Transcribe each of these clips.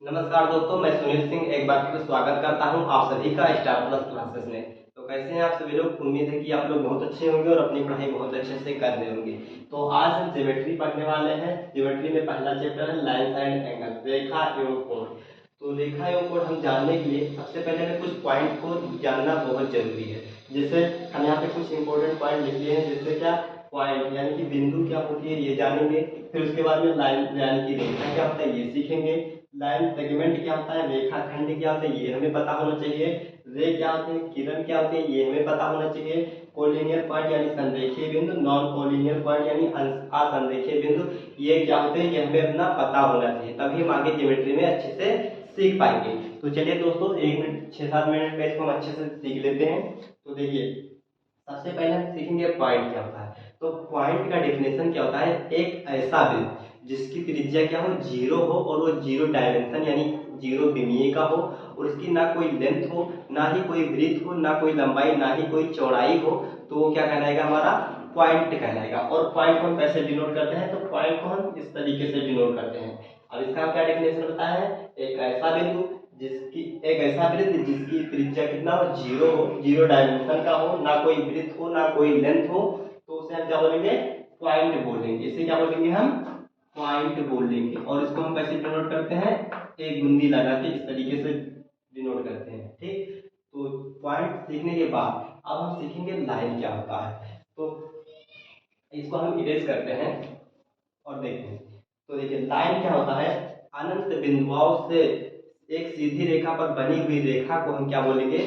नमस्कार दोस्तों, मैं सुनील सिंह एक बार फिर स्वागत करता हूं आप सभी का स्टार प्लस क्लासेस में। तो कैसे हैं आप सभी लोग? उम्मीद है कि आप लोग बहुत अच्छे होंगे और अपनी पढ़ाई बहुत अच्छे से कर रहे होंगे। तो आज हम ज्योमेट्री पढ़ने वाले हैं। ज्योमेट्री में पहला चैप्टर है लाइन एंड एंगल, रेखा एवं कोण। तो रेखा एवं कोण हम जानने के लिए सबसे पहले हमें कुछ पॉइंट को जानना बहुत जरूरी है। जैसे हम यहाँ पे कुछ इंपॉर्टेंट पॉइंट लिख लिए हैं, जैसे क्या पॉइंट यानी कि बिंदु क्या होती है ये जानेंगे। फिर उसके बाद में लाइन यानी कि रेखा क्या होता है ये सीखेंगे। लाइन सेगमेंट क्या होता है, रेखाखंड क्या होता है ये हमें पता होना चाहिए। रे क्या होते हैं, किरण क्या होते हैं ये हमें पता होना चाहिए। कोलिनियर पॉइंट यानी संरेखीय बिंदु, नॉन कोलिनियर पॉइंट यानी असंरेखीय बिंदु, ये क्या होते हैं ये हमें अपना पता होना चाहिए, तभी हम आगे ज्योमेट्री में अच्छे से सीख पाएंगे। तो चलिए दोस्तों, 1 मिनट 6-7 मिनट में इसको हम अच्छे से सीख लेते हैं। तो देखिए, सबसे पहले हम सीखेंगे पॉइंट क्या होता है। तो पॉइंट का डेफिनेशन क्या होता है, एक ऐसा बिंदु जिसकी त्रिज्या क्या हो, जीरो हो, और वो जीरो डायमेंशन यानी जीरो विमीय का हो, और उसकी ना कोई लेंथ हो, ना ही कोई ब्रीथ हो, ना कोई लंबाई, ना ही कोई चौड़ाई हो, तो वो क्या कहलाएगा, हमारा पॉइंट कहलाएगा। और पॉइंट को हम कैसे डिनोट करते हैं, तो पॉइंट को हम इस तरीके से डिनोट करते हैं। अब इसका क्या डेफिनेशन बताया है, एक ऐसा बिंदु जिसकी त्रिज्या कितना हो, जीरो हो, जीरो डायमेंशन का हो, ना कोई ब्रीथ हो, ना कोई लेंथ हो, तो उसे हम क्या बोलेंगे, पॉइंट बोलेंगे। इसे क्या बोलेंगे, हम पॉइंट बोल लेंगे। और इसको हम कैसे डिनोट करते हैं, एक बिंदी लगा के इस तरीके से डिनोट करते हैं। ठीक, तो पॉइंट सीखने के बाद अब हम सीखेंगे लाइन क्या होता है। तो इसको हम इरेज करते हैं और देखते हैं। तो देखिए, लाइन क्या होता है, अनंत बिंदुओं से एक सीधी रेखा पर बनी हुई रेखा को हम क्या बोलेंगे,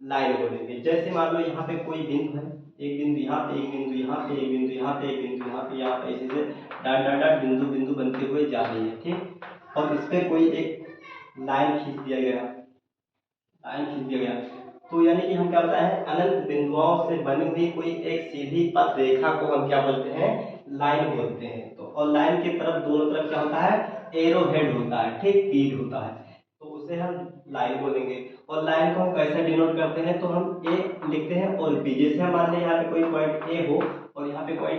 लाइन बोलेंगे। जैसे मान लो यहाँ पे कोई बिंदु है, एक बिंदु यहाँ पे, एक बिंदु यहाँ पे, एक बिंदु यहाँ पे, एक बिंदु यहाँ पे, यहाँ पे, इसी से डॉट डॉट डॉट बिंदु बिंदु बनते हुए जा रही है। ठीक, और इस पे कोई एक लाइन खींच दिया गया, लाइन खींच दिया गया, तो यानी कि हम क्या होता है, अनंत बिंदुओं से बनी हुई कोई एक सीधी पथ रेखा को हम क्या बोलते हैं, लाइन बोलते हैं। तो और लाइन की तरफ दोनों तरफ क्या होता है, एरो हेड होता है, ठीक, तीर होता है, तो उसे हम लाइन बोलेंगे। और लाइन को हम कैसे डिनोट करते हैं, तो हम ए लिखते हैं और बी। जैसे हम मान लें यहाँ पे कोई पॉइंट ए हो और यहाँ पे कोई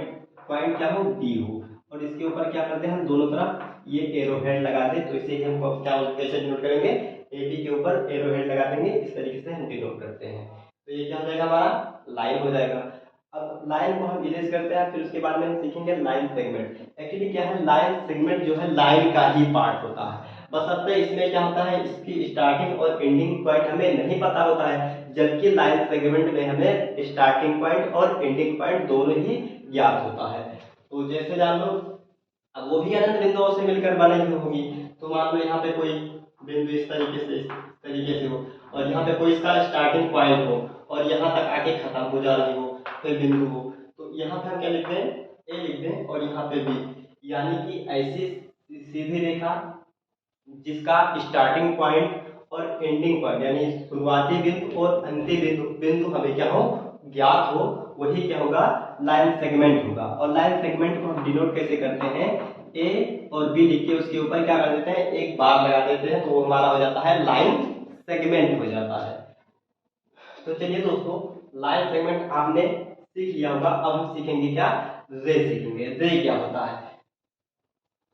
पॉइंट क्या हो, बी हो, और इसके ऊपर क्या करते हैं, हम दोनों तरफ ये एरो हेड लगा दे, तो इसे हम क्या कैसे डिनोट करेंगे, ए बी के ऊपर एरो हेड लगा देंगे, इस तरीके से हम डिनोट करते हैं। तो ये क्या हो जाएगा, हमारा लाइन हो जाएगा। अब लाइन को हम इरेज करते हैं, फिर उसके बाद में हम सीखेंगे लाइन सेगमेंट। एक्चुअली क्या है, लाइन सेगमेंट जो है लाइन का ही पार्ट होता है, बस अब इसमें क्या होता है, इसकी स्टार्टिंग और एंडिंग पॉइंट हमें नहीं पता होता है, जबकि लाइन सेगमेंट में हमें स्टार्टिंग पॉइंट और एंडिंग पॉइंट दोनों ही ज्ञात होता है। तो जैसे जान लो, अब वो भी अनंत बिंदुओं से मिलकर बनी हुई होगी। तो मान लो यहाँ पे कोई बिंदु इस तरीके से हो, और यहाँ पे कोई इसका स्टार्टिंग पॉइंट हो, और यहाँ तक आके खत्म हो जा रही हो, कोई बिंदु हो, तो यहाँ पे हम क्या लिखते हैं, ए लिख दें, और यहाँ पे बी, यानी कि ऐसी सीधी रेखा जिसका स्टार्टिंग पॉइंट और एंडिंग पॉइंट यानी शुरुआती बिंदु और अंतिम बिंदु बिंदु हमें क्या हो, ज्ञात हो, वही क्या होगा, लाइन सेगमेंट होगा। और लाइन सेगमेंट को हम डिनोट कैसे करते हैं, ए और बी लिख के उसके ऊपर क्या कर देते हैं, एक बार लगा देते हैं, तो वो हमारा हो जाता है लाइन सेगमेंट हो जाता है। तो चलिए दोस्तों, लाइन सेगमेंट आपने सीख लिया होगा। अब हम सीखेंगे क्या, रे सीखेंगे। रे क्या होता है,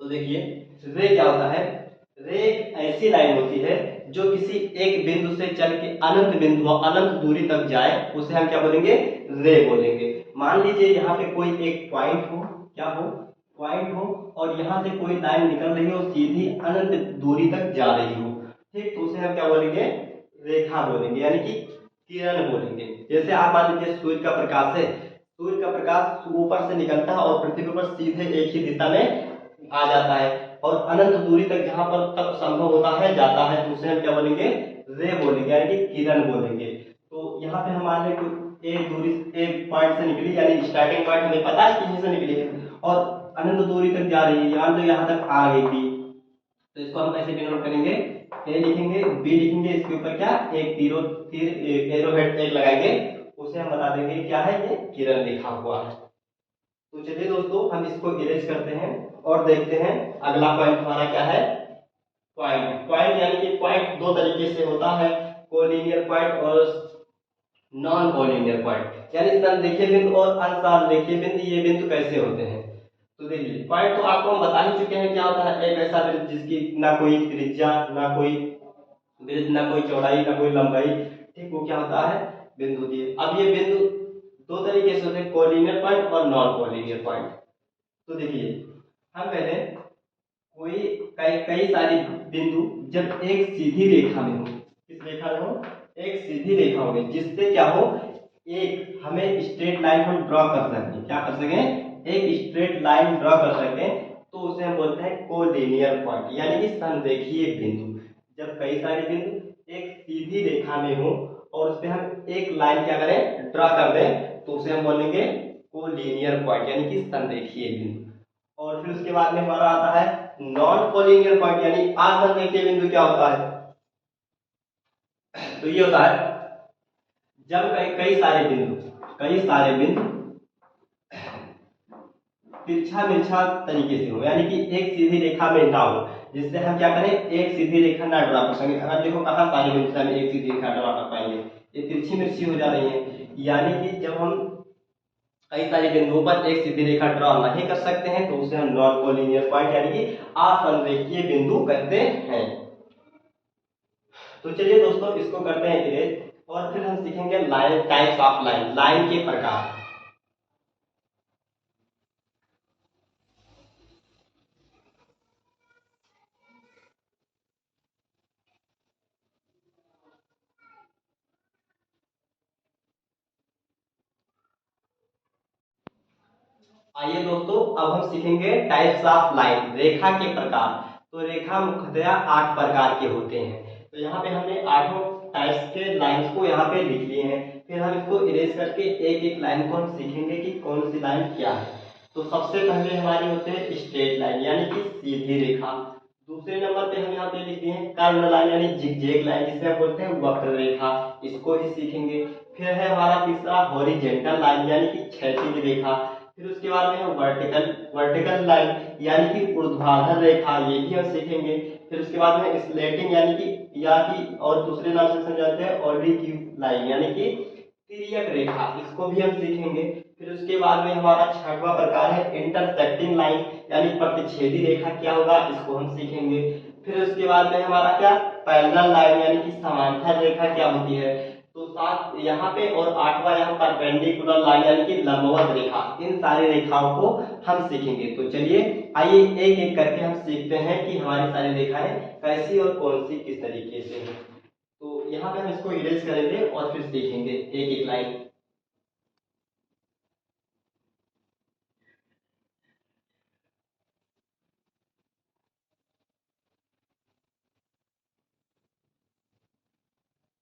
तो देखिए, रे क्या होता है, रे एक ऐसी लाइन होती है जो किसी एक बिंदु से चल के अनंत बिंदु अनंत दूरी तक जाए, उसे हम क्या बोलेंगे, रे बोलेंगे। मान लीजिए यहाँ पे कोई एक पॉइंट हो, क्या हो, पॉइंट हो, और यहाँ से कोई लाइन निकल रही हो, सीधी अनंत दूरी तक जा रही हो, ठीक, तो उसे हम क्या बोलेंगे, रेखा बोलेंगे, यानी कि किरण बोलेंगे। जैसे आप मान लीजिए सूर्य का प्रकाश है, सूर्य का प्रकाश ऊपर से निकलता है और पृथ्वी पर सीधे एक ही दिशा में आ जाता है, और अनंत दूरी तक जहां पर तक संभव होता है जाता है, तो उसे हम क्या बोलेंगे, रे बोलेंगे, यानी कि किरण बोलेंगे। तो यहाँ पे हमारे ए दूरी ए पॉइंट से निकली, यानी स्टार्टिंग पॉइंट हमें पता है कि यहीं से निकली है, और अनंत दूरी तक जा रही है, यहाँ तो यहाँ तक आ गई थी, तो इसको हम कैसे डिनोट करेंगे, ए लिखेंगे, बी लिखेंगे, इसके ऊपर क्या एक तीर एरो हेड एक लगाएंगे, उसे हम बता देंगे क्या है, ये किरण लिखा हुआ है। तो चलिए दोस्तों, हम इसको इरेज करते हैं और देखते हैं अगला पॉइंट हमारा क्या है, पॉइंट। पॉइंट यानी कि पॉइंट दो तरीके से होता है, कोलिनियर पॉइंट और नॉन कोलिनियर पॉइंट, यानी संरेखीय बिंदु और असंरेखीय बिंदु। ये बिंदु कैसे होते हैं, तो देखिए पॉइंट तो आपको हम बता ही चुके हैं क्या होता है, एक ऐसा वृत्त जिसकी ना कोई त्रिज्या, ना कोई वृत्त, ना कोई चौड़ाई, ना कोई लंबाई, ठीक, वो क्या होता है, बिंदु होती है। अब ये बिंदु दो तरीके से होते हैं, कोलिनियर पॉइंट और नॉन कोलिनियर पॉइंट। तो देखिए हम पहले कोई कई कई सारी बिंदु जब एक सीधी रेखा में हो, किस रेखा में हो, एक सीधी रेखा में, जिससे क्या हो, एक हमें स्ट्रेट लाइन हम ड्रॉ कर सकें, क्या कर सकें, एक स्ट्रेट लाइन ड्रॉ कर सकें, तो उसे हम बोलते हैं कोलिनियर पॉइंट, यानी कि संरेखीय बिंदु। जब कई सारे बिंदु एक सीधी रेखा में हो और उस पे हम एक लाइन क्या करें, ड्रॉ कर दें, तो उसे हम बोलेंगे कोलिनियर पॉइंट, यानी कि संरेखीय बिंदु। और फिर उसके बाद में हमारा आता है नॉन कोलिनियर पॉइंट, यानी असंरेखीय बिंदु। क्या होता है, तो ये होता है जब कई सारे बिंदु तिरछा मिर्छा तरीके से हो, यानी कि एक सीधी रेखा में ना हो, जिससे हम क्या करें, एक सीधी रेखा ना ड्रा कर सकें। अगर देखो कहाँ सारे बिंदु से हम एक सीधी रेखा ड्रा कर पाएंगे, ये तिरछी मिर्ची हो जा रही है, यानी कि जब हम कई सारे बिंदुओं पर एक सीधी रेखा ड्रॉ नहीं कर सकते हैं, तो उसे हम नॉन कोलिनियर पॉइंट यानी कि असंरेखीय बिंदु कहते हैं। तो चलिए दोस्तों इसको करते हैं इरेज, और फिर हम सीखेंगे line, types of line, line के प्रकार। आइए दोस्तों अब हम सीखेंगे टाइप्स ऑफ लाइन, रेखा के प्रकार। तो रेखा मुख्यतया 8 प्रकार के होते हैं। तो यहाँ पे हमने 8 टाइप्स के लाइंस को यहाँ पे लिख लिए हैं। फिर हम इसको इरेज करके एक एक लाइन को हम सीखेंगे कि कौन सी लाइन क्या है। तो सबसे पहले हमारी होते हैं स्ट्रेट लाइन, यानी कि सीधी रेखा। दूसरे नंबर पे हम यहाँ पे लिख दिए हैं कर्व लाइन, यानी जिगजैग लाइन, जिसे हम बोलते हैं वक्र रेखा, इसको ही सीखेंगे। फिर है हमारा तीसरा हॉरिजेंटल लाइन, यानी कि क्षैतिज रेखा। फिर उसके बाद में हम वर्टिकल लाइन, यानी कि ऊर्ध्वाधर रेखा, ये भी हम सीखेंगे। फिर उसके बाद में स्लेटिंग, यानी कि या की और दूसरे नाम से समझाते हैं ऑब्लिक्व लाइन, यानी कि तिर्यक रेखा, इसको भी हम सीखेंगे। फिर उसके बाद में हमारा 6वां प्रकार है इंटरसेक्टिंग लाइन, यानी प्रतिच्छेदी रेखा क्या होगा, इसको हम सीखेंगे। फिर उसके बाद में हमारा क्या पैरेलल लाइन, यानी कि समांतर रेखा क्या होती है। तो सात यहाँ पे और 8वां यहाँ परपेंडिकुलर लाइन, यानी कि लंबवत रेखा, इन सारी रेखाओं को हम सीखेंगे। तो चलिए आइए एक एक करके हम सीखते हैं कि हमारी सारी रेखाएं कैसी और कौन सी किस तरीके से हैं। तो यहाँ पे हम इसको इरेज करेंगे और फिर सीखेंगे एक एक लाइन।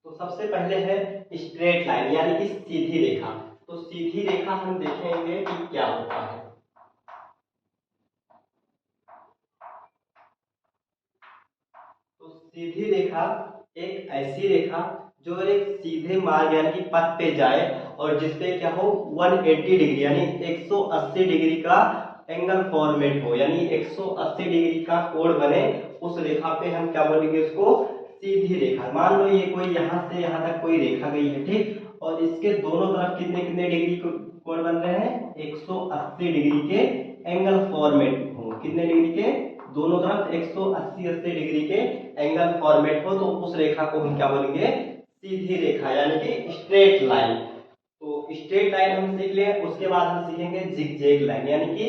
तो सबसे पहले है स्ट्रेट लाइन, यानी कि सीधी रेखा। तो सीधी रेखा हम देखेंगे कि क्या होता है। तो सीधी रेखा एक ऐसी रेखा जो एक सीधे मार्ग यानी कि पथ पे जाए और जिसपे क्या हो 180 डिग्री यानी 180 डिग्री का एंगल फॉर्मेट हो, यानी 180 डिग्री का कोण बने, उस रेखा पे हम क्या बोलेंगे, उसको सीधी रेखा। मान लो ये कोई यहाँ से यहाँ तक कोई रेखा गई है, ठीक, और इसके दोनों तरफ कितने कितने डिग्री कोण बन रहे हैं, 180 डिग्री के एंगल फॉर्मेट हो, कितने डिग्री के, दोनों तरफ 180 डिग्री के एंगल फॉर्मेट हो, तो उस रेखा को हम क्या बोलेंगे, सीधी रेखा, यानी कि स्ट्रेट लाइन। तो स्ट्रेट लाइन हम सीख लिए, उसके बाद हम सीखेंगे जिगजैग लाइन, यानी कि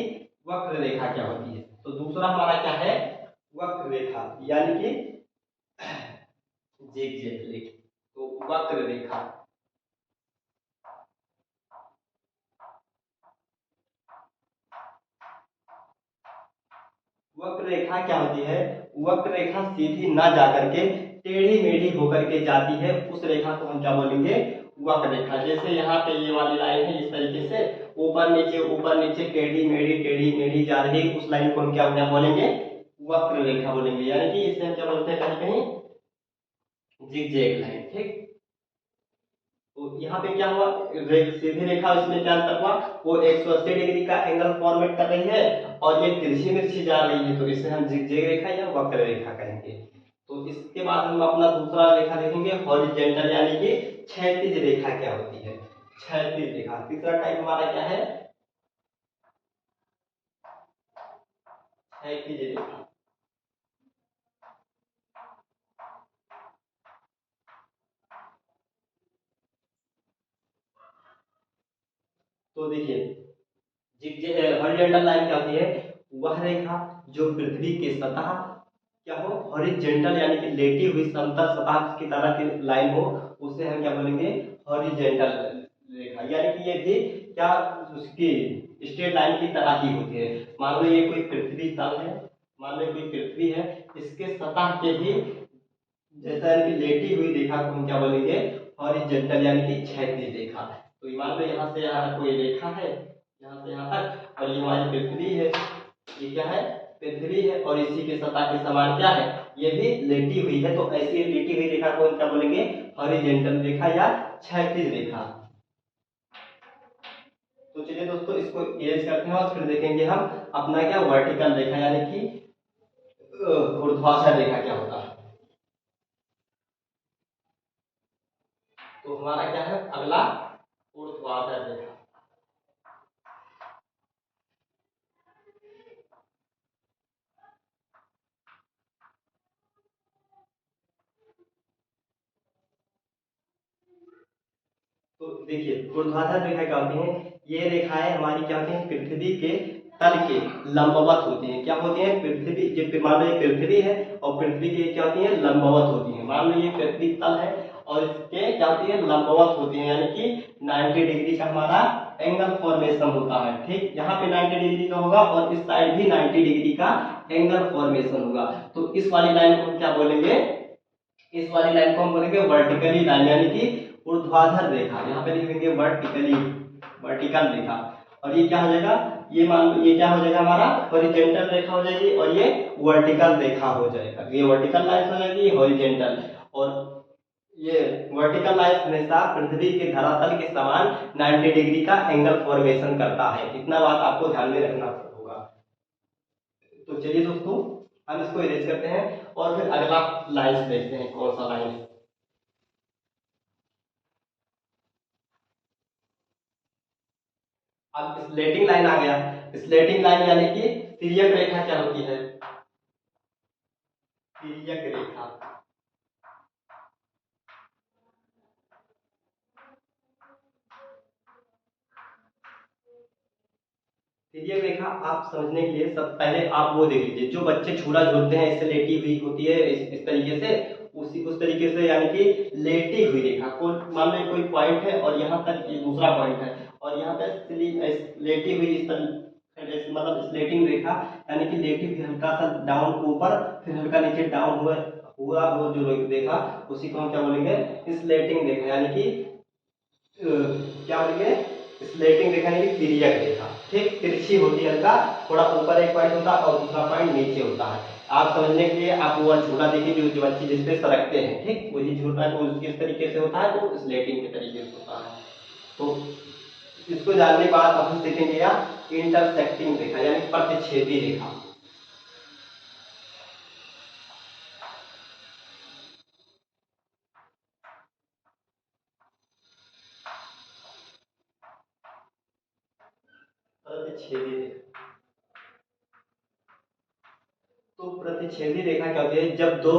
वक्र रेखा क्या होती है। तो दूसरा हमारा क्या है, वक्र रेखा, यानी कि जिगजैग रेखा, तो वक्र रेखा। वक्र रेखा क्या होती है, वक्र रेखा सीधी ना जाकर के टेढ़ी मेढ़ी होकर के जाती है, उस रेखा को हम क्या बोलेंगे, वक्र रेखा। जैसे यहाँ पे ये वाली लाइन है, इस तरीके से ऊपर नीचे टेढ़ी मेढ़ी जा रही, उस लाइन को हम क्या बोलेंगे, वक्र रेखा बोलेंगे, यानी कि इसे हम क्या बोलते हैं, कहीं कहीं जिगजैग लाइन, ठीक। तो यहाँ पे क्या हुआ, सीधी रेखा, इसमें क्या अंतर हुआ, वो 180 डिग्री का एंगल फॉर्मेट कर रही है और ये तिरछी मिर्ची जा रही है, तो इसे हम जिगजैग रेखा या वक्र रेखा कहेंगे। तो इसके बाद हम अपना दूसरा रेखा देखेंगे हॉरिजेंटल, यानी कि क्षैतिज रेखा क्या होती है, क्षैतिज रेखा। तीसरा टाइप हमारा क्या है, क्षैतिज रेखा। तो देखिए हॉरिजॉन्टल लाइन क्या होती है, वह रेखा जो पृथ्वी की सतह क्या हो, हॉरिजॉन्टल यानी कि लेटी हुई समतल सतह की तरह की लाइन हो, उसे हम क्या बोलेंगे, हॉरिजॉन्टल रेखा। यानी कि ये भी क्या उसकी स्ट्रेट लाइन की तरह ही होती है। मान लो ये कोई पृथ्वी तल है, मान लो कोई पृथ्वी है, इसके सतह के भी जैसा है कि लेटी हुई रेखा को हम क्या बोलेंगे, हॉरिजॉन्टल यानी कि क्षैतिज रेखा। तो मान लो यहाँ से यहाँ कोई रेखा है, यहाँ से यहाँ तक, और ये हमारी पृथ्वी है, ये क्या है, पृथ्वी है, और इसी के सतह के समान क्या है, ये भी लेटी हुई है। तो ऐसी लेटी हुई रेखा को क्या बोलेंगे, हॉरिजॉन्टल रेखा या क्षैतिज रेखा। तो चलिए दोस्तों इसको इरेज करते हैं और फिर देखेंगे हम अपना क्या वर्टिकल रेखा यानी कि ऊर्ध्वाधर रेखा क्या होता है। तो हमारा क्या है अगला, ऊर्ध्वाधर रेखा। तो देखिए ऊर्ध्वाधर रेखा क्या होती है, ये रेखाएं हमारी क्या होती हैं, पृथ्वी के तल के लंबवत होती हैं। क्या होती हैं, पृथ्वी जो मान लो ये पृथ्वी है और पृथ्वी की क्या होती है, लंबवत होती है। मान लो ये पृथ्वी तल है और इसके क्या होती है, लंबवत होती है, यानी कि 90 डिग्री का हमारा एंगल फॉर्मेशन होता है। ठीक, यहाँ पे 90 डिग्री का होगा और इस साइड भी 90 डिग्री का एंगल फॉर्मेशन होगा। तो इस वाली लाइन को हम क्या बोलेंगे, इस वाली लाइन को हम बोलेंगे वर्टिकली लाइन यानी कि ऊर्ध्वाधर रेखा। यहाँ पे लिख देंगे वर्टिकली, वर्टिकल रेखा। और ये क्या हो जाएगा, ये मान लो ये क्या हो जाएगा हमारा हॉरिजॉन्टल रेखा हो जाएगी और ये वर्टिकल रेखा हो जाएगा। ये वर्टिकल लाइन हो जाएगी, हॉरिजॉन्टल। और ये वर्टिकल लाइन हमेशा पृथ्वी के धरातल के समान 90 डिग्री का एंगल फॉर्मेशन करता है। इतना बात आपको ध्यान में रखना होगा। तो चलिए दोस्तों हम इसको इरेज करते हैं और फिर अगला लाइन देखते हैं कौन सा लाइन है। अब स्लेटिंग लाइन आ गया। स्लेटिंग लाइन यानी कि तिर्यक रेखा क्या होती है, तिर्यक रेखा। तिर्यक रेखा आप समझने के लिए सब पहले आप वो देख लीजिए, जो बच्चे झूला झूलते हैं इससे लेटी हुई होती है, इस तरीके से, उस तरीके से, यानी कि लेटी हुई रेखा को मान लो कोई पॉइंट है और यहाँ तक ये दूसरा पॉइंट है और यहाँ पे लेटी हुई इस मतलब स्लेटिंग रेखा, यानी कि लेटी हुई हल्का सा डाउन ऊपर फिर हल्का नीचे डाउन हुआ हुआ वो जो रेखा, उसी को हम क्या बोलेंगे, स्लेटिंग रेखा। यानी कि क्या बोलेंगे, स्लेटिंग रेखा यानी तिर्यक रेखा। ठीक, तिरछी होती है हल्का, थोड़ा ऊपर एक पॉइंट होता है और दूसरा पॉइंट नीचे होता है। आप समझने के लिए आप वो झूला देखिए जो बच्चे जिसपे सरकते हैं, ठीक वही झूला को किस तरीके से होता है, तो स्लेटिंग के तरीके से होता है। तो इसको जानने के बाद हम देखेंगे या इंटरसेक्टिंग रेखा यानी प्रतिच्छेदी रेखा। प्रतिच्छेदी रेखा, तो प्रतिच्छेदी रेखा क्या होती है, जब दो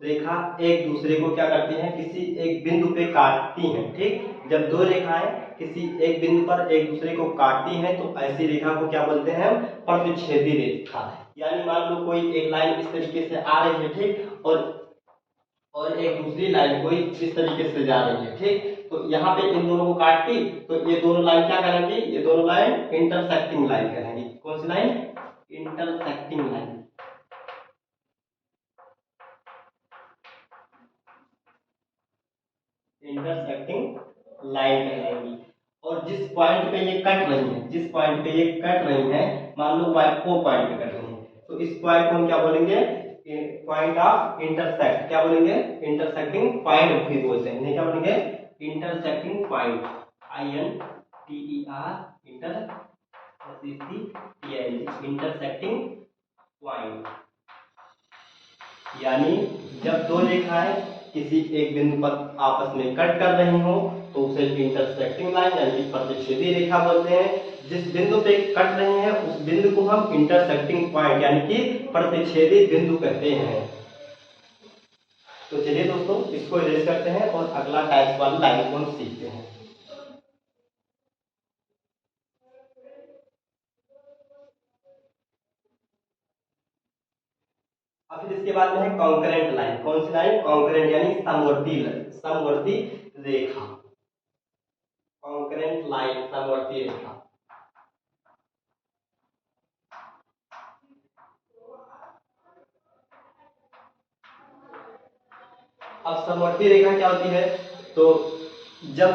रेखा एक दूसरे को क्या करती हैं, किसी एक बिंदु पे काटती हैं। ठीक, जब दो रेखाएं किसी एक बिंदु पर एक दूसरे को काटती हैं तो ऐसी रेखा को क्या बोलते हैं हम, प्रतिच्छेदी रेखा। यानी मान लो कोई एक लाइन इस तरीके से आ रही है, ठीक, और एक दूसरी लाइन कोई इस तरीके से जा रही है। ठीक, तो यहाँ पे इन दोनों को काटती तो ये दोनों लाइन क्या करेंगी, ये दोनों लाइन इंटरसेक्टिंग लाइन करेंगी। कौन सी line, intersecting line. Intersecting line कहलाएगी। और जिस पॉइंट पे ये कट रही है, जिस पॉइंट पे ये कट रही है, मान लो वाई को पॉइंट पे कट रही है, तो इस पॉइंट को हम क्या बोलेंगे, पॉइंट ऑफ इंटरसेक्ट। क्या बोलेंगे, इंटरसेक्टिंग पॉइंट भी बोलते हैं। क्या बोलेंगे, intersecting point, INTER intersecting point. यानी जब दो रेखाएं किसी एक बिंदु पर आपस में कट कर रही हो तो उसे इंटरसेक्टिंग लाइन यानी कि प्रतिच्छेदी रेखा बोलते हैं। जिस बिंदु पे कट रही है उस बिंदु को हम इंटरसेक्टिंग पॉइंट यानी कि प्रतिच्छेदी बिंदु कहते हैं। तो चलिए दोस्तों इसको इरेज करते हैं और अगला टाइप वाली लाइन को हम सीखते हैं। अब फिर इसके बाद में है कॉन्करेंट लाइन। कौन सी लाइन? कॉन्करेंट यानी समवर्ती रेखा। कॉन्करेंट लाइन समवर्ती रेखा। अब समवर्ती रेखा क्या होती है? तो जब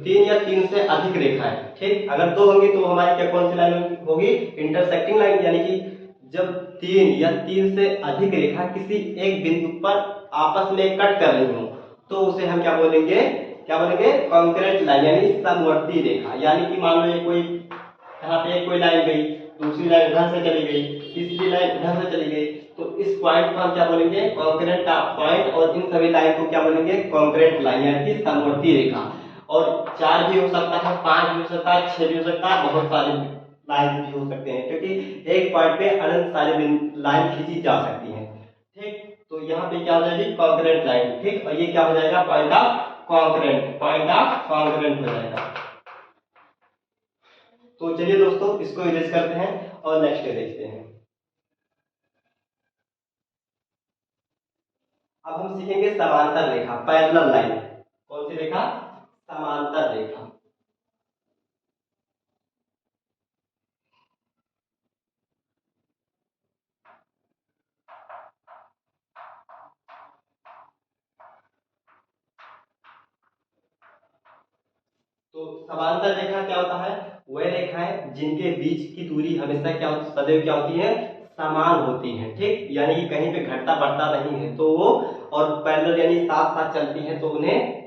तीन या तीन से अधिक रेखा है, ठीक, अगर दो होंगी तो हमारी क्या कौन सी लाइन होगी? Intersecting line. यानी कि जब तीन या तीन से अधिक रेखा किसी एक बिंदु पर आपस में कट कर रही हो तो उसे हम क्या बोलेंगे? कॉन्करेंट लाइन यानी समवर्ती रेखा। यानी कि मान लो ये कोई यहाँ पे कोई लाइन गई, दूसरी लाइन इधर से चली गई, तीसरी लाइन इधर से चली गई, तो इस पॉइंट को हम क्या बोलेंगे? Concurrent point. और इन सभी लाइन को क्या बोलेंगे? कॉन्करेंट लाइन यानी कि समवर्ती रेखा। और 4 भी हो सकता है, 5 भी हो सकता है, 6 भी हो सकता है, बहुत सारे लाइन भी हो सकते हैं, क्योंकि एक पॉइंट पे अनंत सारी लाइन खींची जा सकती है। ठीक, तो यहाँ पे क्या हो जाएगी? Concurrent line. ठीक, और ये क्या हो जाएगा? पॉइंट ऑफ कॉन्करेंट हो जाएगा। तो चलिए दोस्तों इसको इरेज करते हैं और नेक्स्ट देखते हैं। अब हम सीखेंगे समांतर रेखा, पैरेलल लाइन। कौन सी रेखा? समांतर रेखा। तो समांतर रेखा क्या होता है? वह रेखा है जिनके बीच की दूरी हमेशा क्या होती, सदैव क्या होती है? समान होती है। ठीक, यानी कि कहीं पे घटता बढ़ता नहीं है तो वो, और पैरेलल यानी साथ साथ चलती है तो उन्हें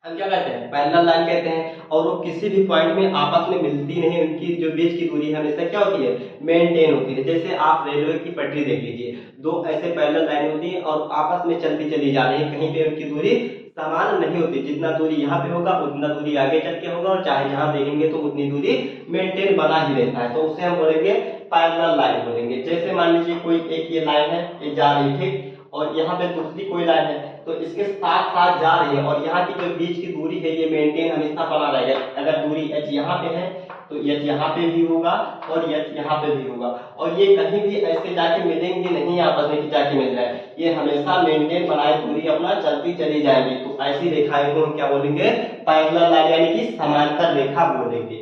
हम क्या कहते हैं? पैरेलल लाइन कहते हैं। और वो किसी भी पॉइंट में आपस में मिलती नहीं, उनकी जो बीच की दूरी हमेशा क्या होती है? मेंटेन होती है। जैसे आप रेलवे की पटरी देख लीजिए, दो ऐसे पैरेलल लाइन होती है और आपस में चलती चली जा रही है, कहीं पे उनकी दूरी समान नहीं होती। जितना दूरी यहाँ पे होगा उतना दूरी आगे चल के होगा, और चाहे जहां देखेंगे तो उतनी दूरी मेंटेन बना ही रहता है, तो उसे हम बोलेंगे पैरेलल लाइन बोलेंगे। जैसे मान लीजिए कोई एक ये लाइन है, ये जा रही है, ठीक, और यहाँ पे दूसरी कोई लाइन है तो इसके साथ साथ जा रही है, और यहाँ की जो बीच की दूरी है ये मेंटेन हमेशा बना रहेगा। अगर दूरी h यहाँ पे है तो h यहाँ पे भी होगा और h यहाँ पे भी होगा, और ये कहीं भी ऐसे जाके मिलेंगे नहीं आपस में कि जाके मिल जाए, ये हमेशा मेंटेन बनाए दूरी अपना चलती चली जाएगी। तो ऐसी रेखाएं को हम क्या बोलेंगे? पैरेलल लाइन यानी कि समांतर रेखा बोलेंगे।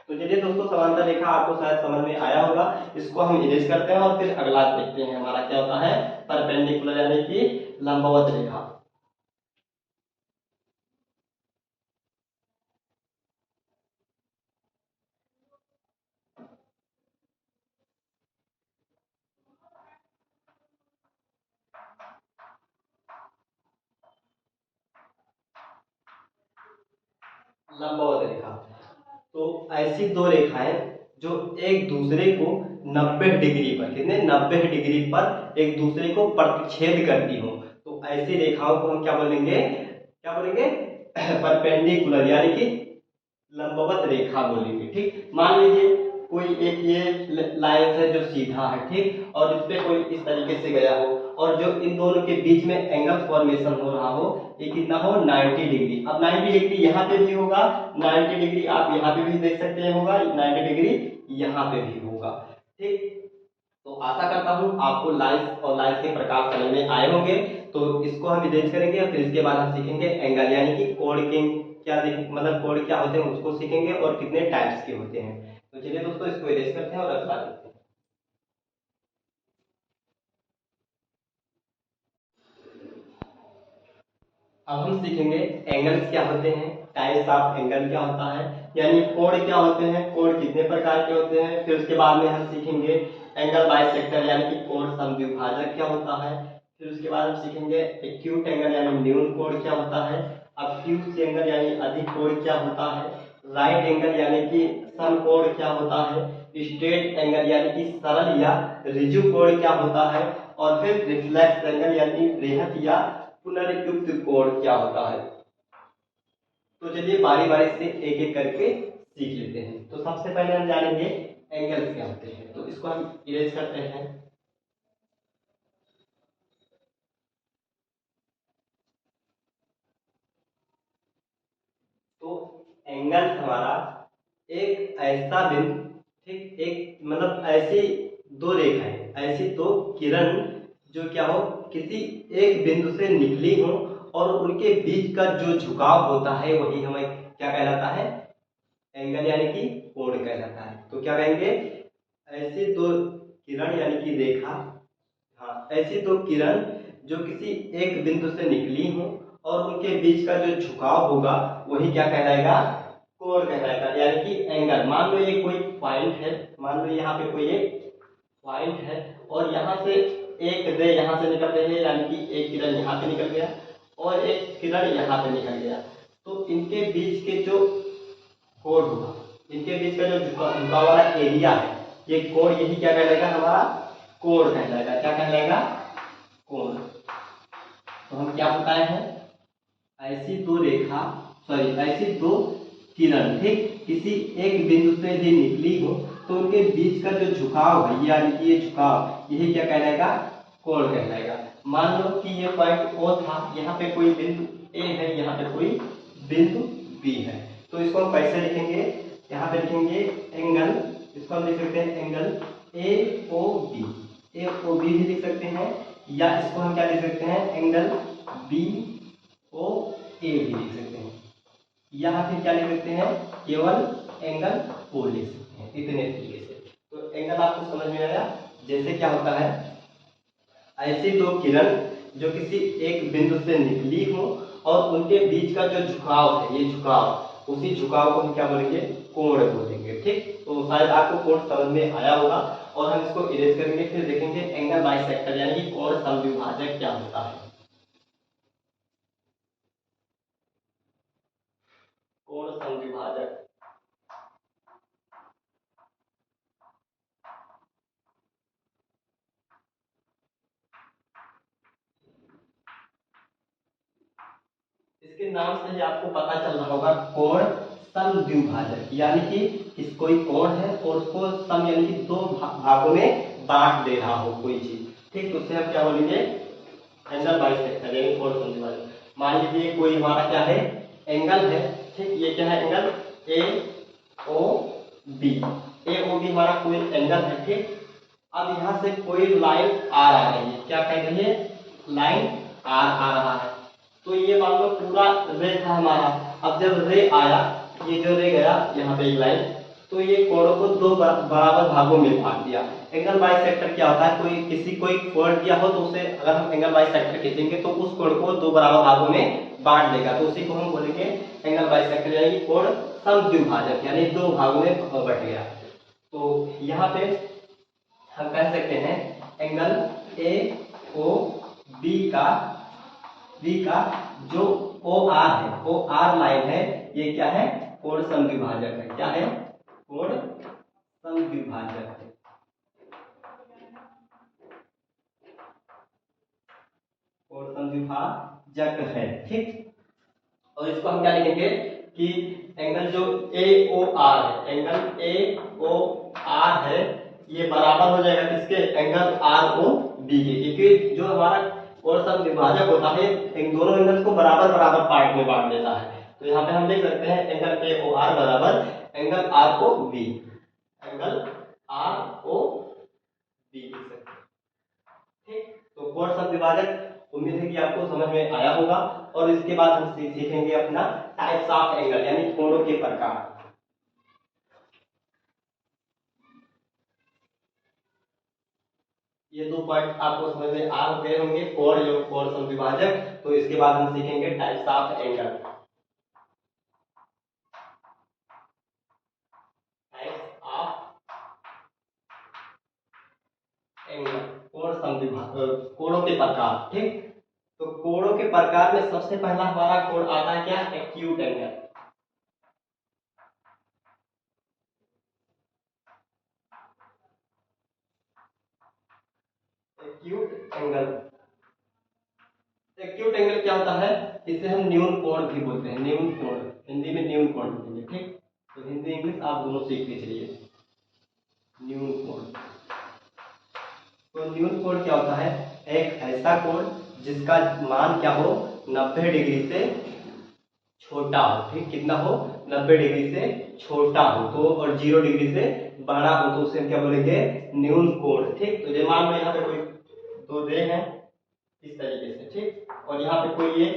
तो चलिए दोस्तों समांतर रेखा आपको शायद समझ में आया होगा। इसको हम इरेज करते हैं और फिर अगला देखते हैं हमारा क्या होता है? परपेंडिकुलर यानी कि लंबवत रेखा। लंबवत रेखा तो ऐसी दो रेखाएं जो एक दूसरे को 90 डिग्री पर, कितने? 90 डिग्री पर एक दूसरे को प्रतिच्छेद करती हो, तो ऐसी रेखाओं को हम क्या बोलेंगे? परपेंडिकुलर यानी कि लंबवत रेखा बोलेंगे। ठीक, मान लीजिए कोई एक ये लाइन है जो सीधा है, ठीक, और इस पे कोई इस तरीके से गया हो, और जो इन दोनों के बीच में एंगल फॉर्मेशन हो रहा हो ये कितना हो? 90 डिग्री। अब 90 डिग्री यहाँ पे भी होगा, 90 डिग्री आप यहाँ पे भी देख सकते हैं होगा, 90 डिग्री यहाँ पे भी होगा। ठीक, तो आशा करता हूँ आपको लाइन्स और लाइन्स के प्रकार समझ में आए होंगे। तो इसको हम इरेज करेंगे और फिर इसके बाद हम सीखेंगे एंगल यानी कि कोण के क्या देख मतलब कोण क्या होते हैं उसको सीखेंगे और कितने टाइप्स के होते हैं। तो चलिए दोस्तों इसको इरेज करते हैं और अगला देखते हैं। अब हम सीखेंगे एंगल्स क्या होते हैं, टाइप्स ऑफ एंगल क्या होता है, यानी कोण क्या होते हैं, कोण कितने प्रकार के होते हैं। फिर उसके बाद में हम सीखेंगे एंगल बाइसेक्टर यानी कि कोण समद्विभाजक क्या होता है। फिर उसके बाद हम सीखेंगे एक्यूट एंगल यानी न्यून कोण क्या होता है, ऑब्ट्यूज एंगल यानी अधिक कोण क्या होता है, राइट एंगल यानी कि समकोण क्या होता है, स्ट्रेट एंगल यानी कि सरल या ऋजु कोण क्या होता है, और फिर रिफ्लेक्स एंगल यानी वृहत या पुनर्युक्त कोण क्या होता है। तो चलिए बारी बारी से एक एक करके सीख लेते हैं। तो सबसे पहले हम जानेंगे एंगल्स क्या होते हैं, तो इसको हम इरेज करते हैं। तो एंगल हमारा एक ऐसा बिंदु, ठीक, एक मतलब ऐसी दो रेखाएं, ऐसी दो किरण जो क्या हो किसी एक बिंदु से निकली हो और उनके बीच का जो झुकाव होता है वही हमें क्या कहलाता है, एंगल यानी कि कोण कहलाता है। तो क्या कहेंगे, ऐसी दो किरण यानी कि रेखा, हाँ, ऐसी दो किरण जो किसी एक बिंदु से निकली हो और उनके बीच का जो झुकाव होगा वही क्या कहलाएगा, कोण कहलाएगा यानी कि एंगल। मान लो ये कोई पॉइंट है, मान लो यहाँ पे कोई एक पॉइंट है और यहाँ से एक रे यहाँ से निकल रही है यानी कि एक किरण यहाँ पे निकल गया और एक किरण यहाँ पे निकल गया। तो इनके बीच के जो कोण होगा, इनके बीच का जो झुकाव वाला एरिया है, ये कोण, यही क्या कहलाएगा, हमारा कोण कहलाएगा। क्या कहलाएगा, कोण। तो हम क्या बताए हैं, ऐसी दो रेखा, सॉरी ऐसी दो किरण, ठीक, किसी एक बिंदु से भी निकली हो तो उनके बीच का जो झुकाव है यानी कि ये झुकाव, यही क्या कहलाएगा, कोण कहलाएगा। मान लो कि ये पॉइंट O था, यहाँ पे कोई बिंदु A है, यहाँ पे कोई बिंदु B है। तो इसको हम कैसे लिखेंगे, यहाँ पे लिखेंगे एंगल, इसको हम लिख सकते हैं एंगल AOB, AOB भी लिख सकते हैं, या इसको हम क्या लिख सकते हैं, एंगल BOA भी लिख सकते हैं, या फिर क्या लिख सकते हैं, केवल एंगल O लिख सकते हैं, इतने तरीके से। तो एंगल आपको समझ में आया। जैसे क्या होता है, ऐसी दो किरण जो किसी एक बिंदु से निकली हो और उनके बीच का जो झुकाव है, ये झुकाव, उसी झुकाव को हम क्या बोलेंगे, कोण बोलेंगे, ठीक। तो शायद आपको कोण समझ में आया होगा और हम इसको इरेज करेंगे, फिर देखेंगे एंगल बाइसेक्टर यानी कि कोण समद्विभाजक क्या होता है। कोण समद्विभाजक, इसके नाम से ही आपको पता चल रहा होगा, कोण समद्विभाजक, यानी कि इस कोई कोण है और उसको सम यानी कि दो भागों में बांट दे रहा हो कोई चीज, ठीक। तो उससे हम क्या बोलेंगे, एंगल बाइसेक्टर यानी कोण समद्विभाजक। मान लीजिए कोई हमारा क्या है, एंगल है, ठीक, ये क्या है, एंगल AOB, AOB हमारा कोई एंगल है, ठीक। अब यहाँ से कोई लाइन आर आ रही है, क्या कह रही है, लाइन आर आ रहा है। तो ये मान लो पूरा रे था हमारा, अब जब रे आया, ये जो रे गया यहाँ पे एक लाइन, तो ये कोणों को दो बराबर भागों में बांट दिया। एंगल बाइसेक्टर क्या होता है, कोई किसी कोई कोण दिया हो तो उसे अगर हम एंगल बाइसेक्टर खींचेंगे तो उस कोण को दो बराबर भागों में बांट देगा, तो उसी को हम बोलेंगे एंगल बाइसेक्टर यानी कि कोण समद्विभाजक, यानी दो भागों में बट गया। तो यहाँ पे हम कह सकते हैं एंगल AOB का जो OR है, OR लाइन है, ये क्या है, कोण समद्विभाजक है। क्या है, कोण समद्विभाजक है। कोण समद्विभाजक है, ठीक। और इसको हम क्या लिखेंगे कि एंगल जो AOR है, एंगल AOR है, ये बराबर हो जाएगा किसके, एंगल ROB के, क्योंकि जो हमारा कोण समद्विभाजक होता है इन दोनों एंगल को बराबर बराबर पार्ट में बांट देता है। तो यहाँ पे हम लिख सकते हैं एंगल AOR बराबर एंगल ROB, एंगल ROB लिख सकते हैं, ठीक। तो कोण समद्विभाजक उम्मीद है कि आपको समझ में आया होगा। और इसके बाद हम सीखेंगे अपना टाइप्स ऑफ एंगल यानी कोणों के प्रकार। ये दो पॉइंट आपको समझ में आ गए होंगे, कोण एवं कोण समद्विभाजक। तो इसके बाद हम सीखेंगे types of angle, types of angle, कोण समद्विभाजक, कोणों के प्रकार, ठीक। तो कोणों के प्रकार में सबसे पहला हमारा कोण आता है क्या, acute angle. Acute angle. Acute angle क्या होता है, इसे हम न्यून कोण भी बोलते हैं, न्यून कोण, हिंदी में न्यून कोण बोलेंगे। ठीक, तो हिंदी इंग्लिश आप दोनों सीखते चलिए। न्यून कोण, तो न्यून कोण क्या होता है, एक ऐसा कोण जिसका मान क्या हो, 90 डिग्री से छोटा हो। ठीक, कितना हो, 90 डिग्री से छोटा हो तो, और 0 डिग्री से बड़ा हो तो उसे हम क्या बोलेंगे, न्यून कोण। ठीक, तो ये मान लो यहाँ पे कोई दो रे हैं इस तरीके से। ठीक, और यहाँ पे कोई ये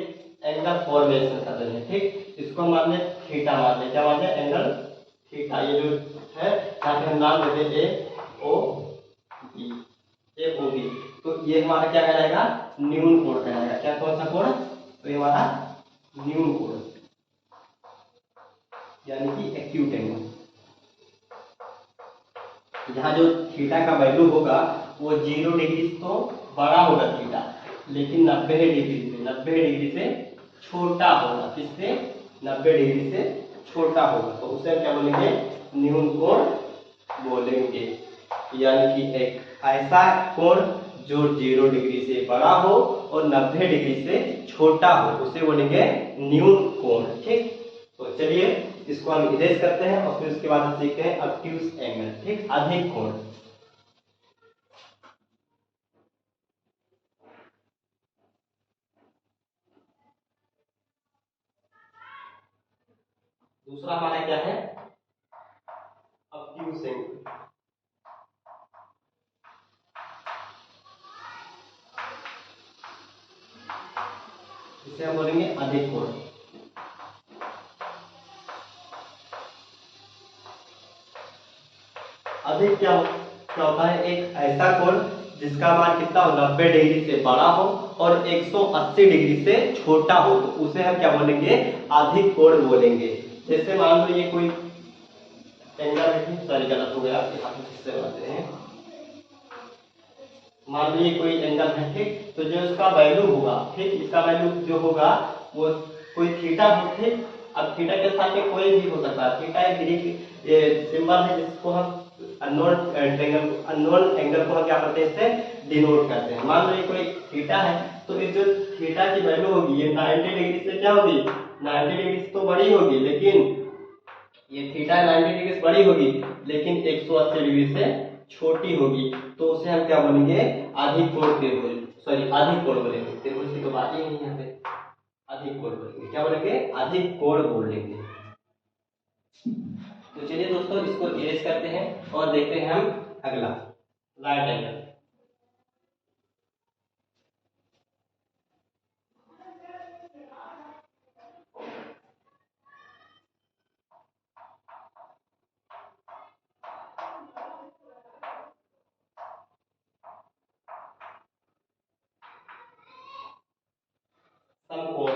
एंगल फॉर्मेशन कर रहे हैं। ठीक, इसको हम मान लें थीटा, मान लें क्या मान लें, एंगल थीटा। ये जो है यहाँ पे हम नाम देते हैं ए ओ बी, ए ओ बी। तो ये हमारा क्या कहलाएगा, न्यून कोण कहलाएगा। क्या, कौन सा कोण, तो ये हमारा न्यून कोण, यानी कि एक्यूट एंगल। यहाँ जो थीटा का वैल्यू होगा वो 0 डिग्री तो बड़ा होगा थीटा, लेकिन 90 डिग्री से छोटा होगा। किससे, 90 डिग्री से छोटा होगा तो उसे हम क्या बोलेंगे, न्यून कोण बोलेंगे। यानी कि एक ऐसा कोण जो 0 डिग्री से बड़ा हो और 90 डिग्री से छोटा हो उसे बोलेंगे न्यून कोण। ठीक, तो चलिए इसको हम इरेज करते हैं और फिर उसके बाद हम सीखते हैं ऑब्ट्यूज एंगल। ठीक, अधिक कोण। दूसरा हमारा क्या है, ऑब्ट्यूज एंगल। इसे हम बोलेंगे अधिक कोण। अधिक क्या होता है, एक ऐसा कोण जिसका मान कितना हो, 90 डिग्री से बड़ा हो और 180 डिग्री से छोटा हो तो उसे हम क्या बोलेंगे, अधिक कोण बोलेंगे। जैसे मान लो ये कोई एंगल है, सॉरी गलत हो गया, यहाँ पे फिर से बनाते हैं। मान लो ये कोई एंगल है। ठीक, तो जो इसका वैल्यू होगा, ठीक, इसका वैल्यू जो होगा वो कोई थीटा हो। ठीक, अब थीटा के साथ में कोई भी हो सकता है। थीटा एक ग्रीक सिंबल है जिसको हम अननोन एंगल को हम क्या करते हैं, इससे डिनोट करते हैं। मान लो ये कोई थीटा है तो इस जो थीटा की वैल्यू होगी ये 90 डिग्री से क्या होगी, 90 डिग्री से तो बड़ी होगी, लेकिन ये थीटा 90 डिग्री से बड़ी होगी लेकिन 180 डिग्री से छोटी होगी तो उसे हम क्या बोलेंगे, अधिक कोण त्रिभुज, सॉरी अधिक कोण बोलेंगे। त्रिभुज की तो बात ही नहीं है यहाँ पे, अधिक कोण बोलेंगे। क्या बोलेंगे, अधिक कोण बोलेंगे। तो चलिए दोस्तों इसको इरेज करते हैं और देखते हैं हम अगला, राइट एंगल। समकोण,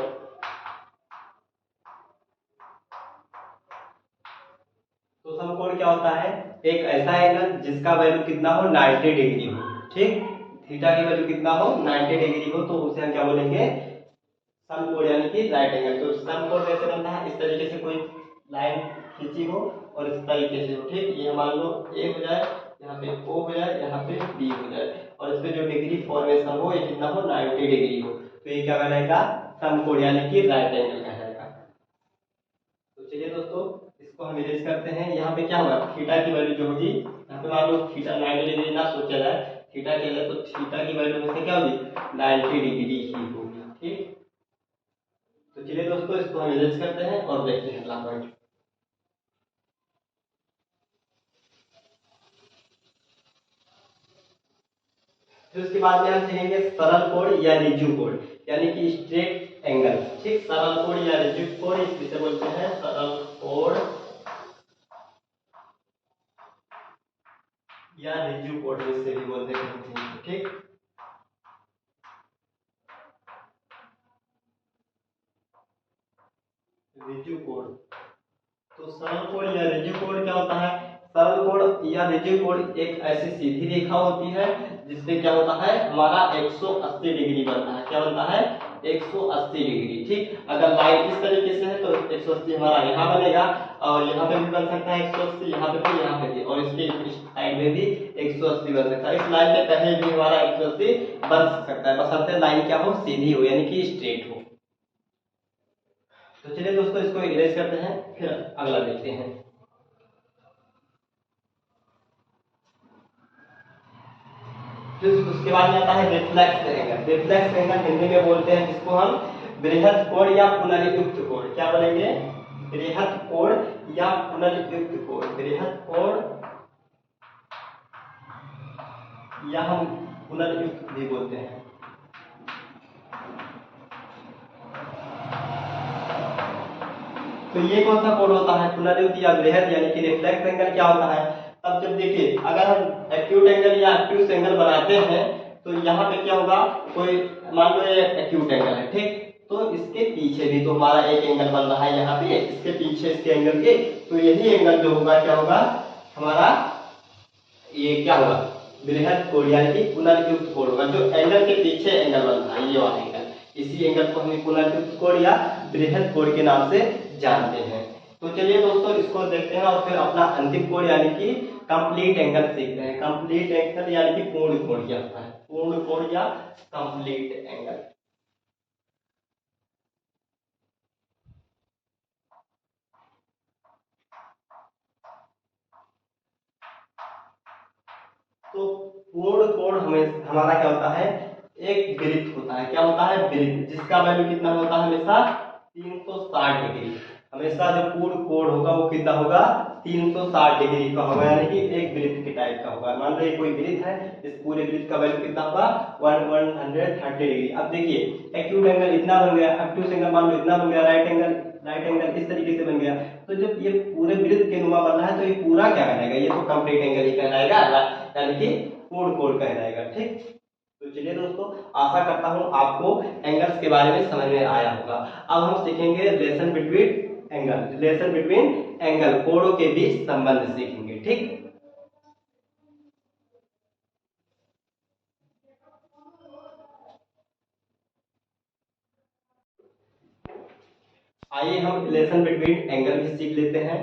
तो समकोण क्या होता है, एक ऐसा एंगल जिसका वैल्यू कितना हो, 90 डिग्री हो। ठीक, थीटा की वैल्यू कितना हो, 90 डिग्री हो तो उसे हम क्या बोलेंगे, समकोण यानी कि राइट एंगल। तो समकोण कैसे बनता है, इस तरीके से कोई लाइन खींची हो और इस तरीके से हो। ठीक, ये मान लो ए हो जाए, यहाँ पे ओ हो जाए, यहाँ पे बी हो जाए और इस पे जो डिग्री फॉर्मेशन हो ये कितना हो, 90 डिग्री हो तो ये क्या कहलाएगा, समकोण यानी कि राइट एंगल कहलाएगा। तो चलिए दोस्तों इसको हम इरेज करते हैं। यहाँ पे क्या होगा, थीटा की वैल्यू जो होगी, यहाँ पे मान लो थीटा 90 डिग्री ना सोचा जाए, थीटा के लिए तो थीटा की वैल्यू में से क्या होगी, 90 डिग्री ही होगी। ठीक, तो चलिए दोस्तों इसको हम इरेज करते हैं और देखते हैं अगला पॉइंट। फिर उसके बाद में हम सीखेंगे सरल कोण या रिज्यू कोण, यानी कि स्ट्रेट एंगल। ठीक, सरल कोण या रिज्यू कोण इसे बोलते हैं सरल कोण या रिज्यू कोण, इसे भी बोलते हैं। ठीक, रिज्यू कोण, तो सरल कोण या रिज्यू कोण क्या होता है, सरल कोण या रिज्यू कोण एक ऐसी सीधी रेखा होती है जिससे क्या होता है, हमारा 180 डिग्री बनता है। क्या बनता है, 180 डिग्री। ठीक, अगर लाइन इस तरीके से है तो 180 हमारा यहाँ बनेगा और यहाँ पे भी बन सकता है 180, यहाँ पे भी, यहाँ पे भी, और इसके साइड में भी 180 बन सकता है। इस लाइन पे कहीं भी हमारा 180 बन सकता है, बशर्ते लाइन क्या हो, सीधी हो यानी कि स्ट्रेट हो। तो चलिए दोस्तों इसको इरेज करते हैं, फिर अगला देखते हैं। फिर उसके बाद में आता है reflex angle. Reflex angle Hindi में बोलते हैं जिसको हम बृहद कोण या पुनर्युक्त कोण, क्या बोलेंगे, बृहद कोण या पुनर्युक्त कोण, बृहद कोण या हम पुनर्युक्त भी बोलते हैं। तो ये कौन सा कोण होता है, पुनर्युक्त या बृहद, यानी कि रिफ्लेक्स एंगल क्या होता है, तब जब देखिए अगर हम एक्यूट एंगल या एक्यूट एंगल बनाते हैं तो यहाँ पे क्या होगा, कोई मान लो ये एक्यूट एंगल है, ठीक, तो इसके पीछे भी तो हमारा एक एंगल बन रहा है यहाँ पे, इसके पीछे इसके एंगल के, तो यही एंगल जो होगा क्या होगा हमारा, ये क्या होगा, बृहद कोण यानी कि पुनर्युक्त कोण होगा। जो एंगल के पीछे एंगल बन रहा है ये वाला एंगल, इसी एंगल को हम पुनर्युक्त कोण या बृहद कोण के नाम से जानते हैं। तो चलिए दोस्तों इसको देखते हैं और फिर अपना अंतिम कोण यानी कि कंप्लीट एंगल सीखते हैं। कंप्लीट एंगल यानी कि पूर्ण कोण क्या होता है, पूर्ण कोण या कंप्लीट एंगल। तो पूर्ण कोण हमें हमारा क्या होता है, एक वृत्त होता है, क्या होता है, वृत्त, जिसका वैल्यू कितना होता है हमेशा 360 डिग्री। हमेशा जो पूर्ण कोण होगा वो कितना होगा, 360 डिग्री का होगा, यानी कि एक वृत्त के टाइप का होगा। मान लो ये कोई वृत्त है, इस पूरे वृत्त का वैल्यू कितना होगा 130 डिग्री। अब देखिए एक्यूट एंगल इतना बन गया, ऑब्टयूस एंगल मान लो इतना बन गया, राइट एंगल इस तरीके से बन गया। तो जब ये पूरे वृत्त के नुमा बन रहा है तो ये पूरा क्या कहलाएगा, ये तो कंप्लीट एंगल ही कहलाएगा, यानी कि पूर्ण कोण कहलाएगा। ठीक, तो चलिए दोस्तों आशा करता हूं आपको एंगल्स के बारे में समझ में आया होगा। अब हम सीखेंगे relation between angle, relation between angle, कोणों के बीच संबंध सीखेंगे। ठीक, आइए हम रिलेशन बिटवीन एंगल भी सीख लेते हैं,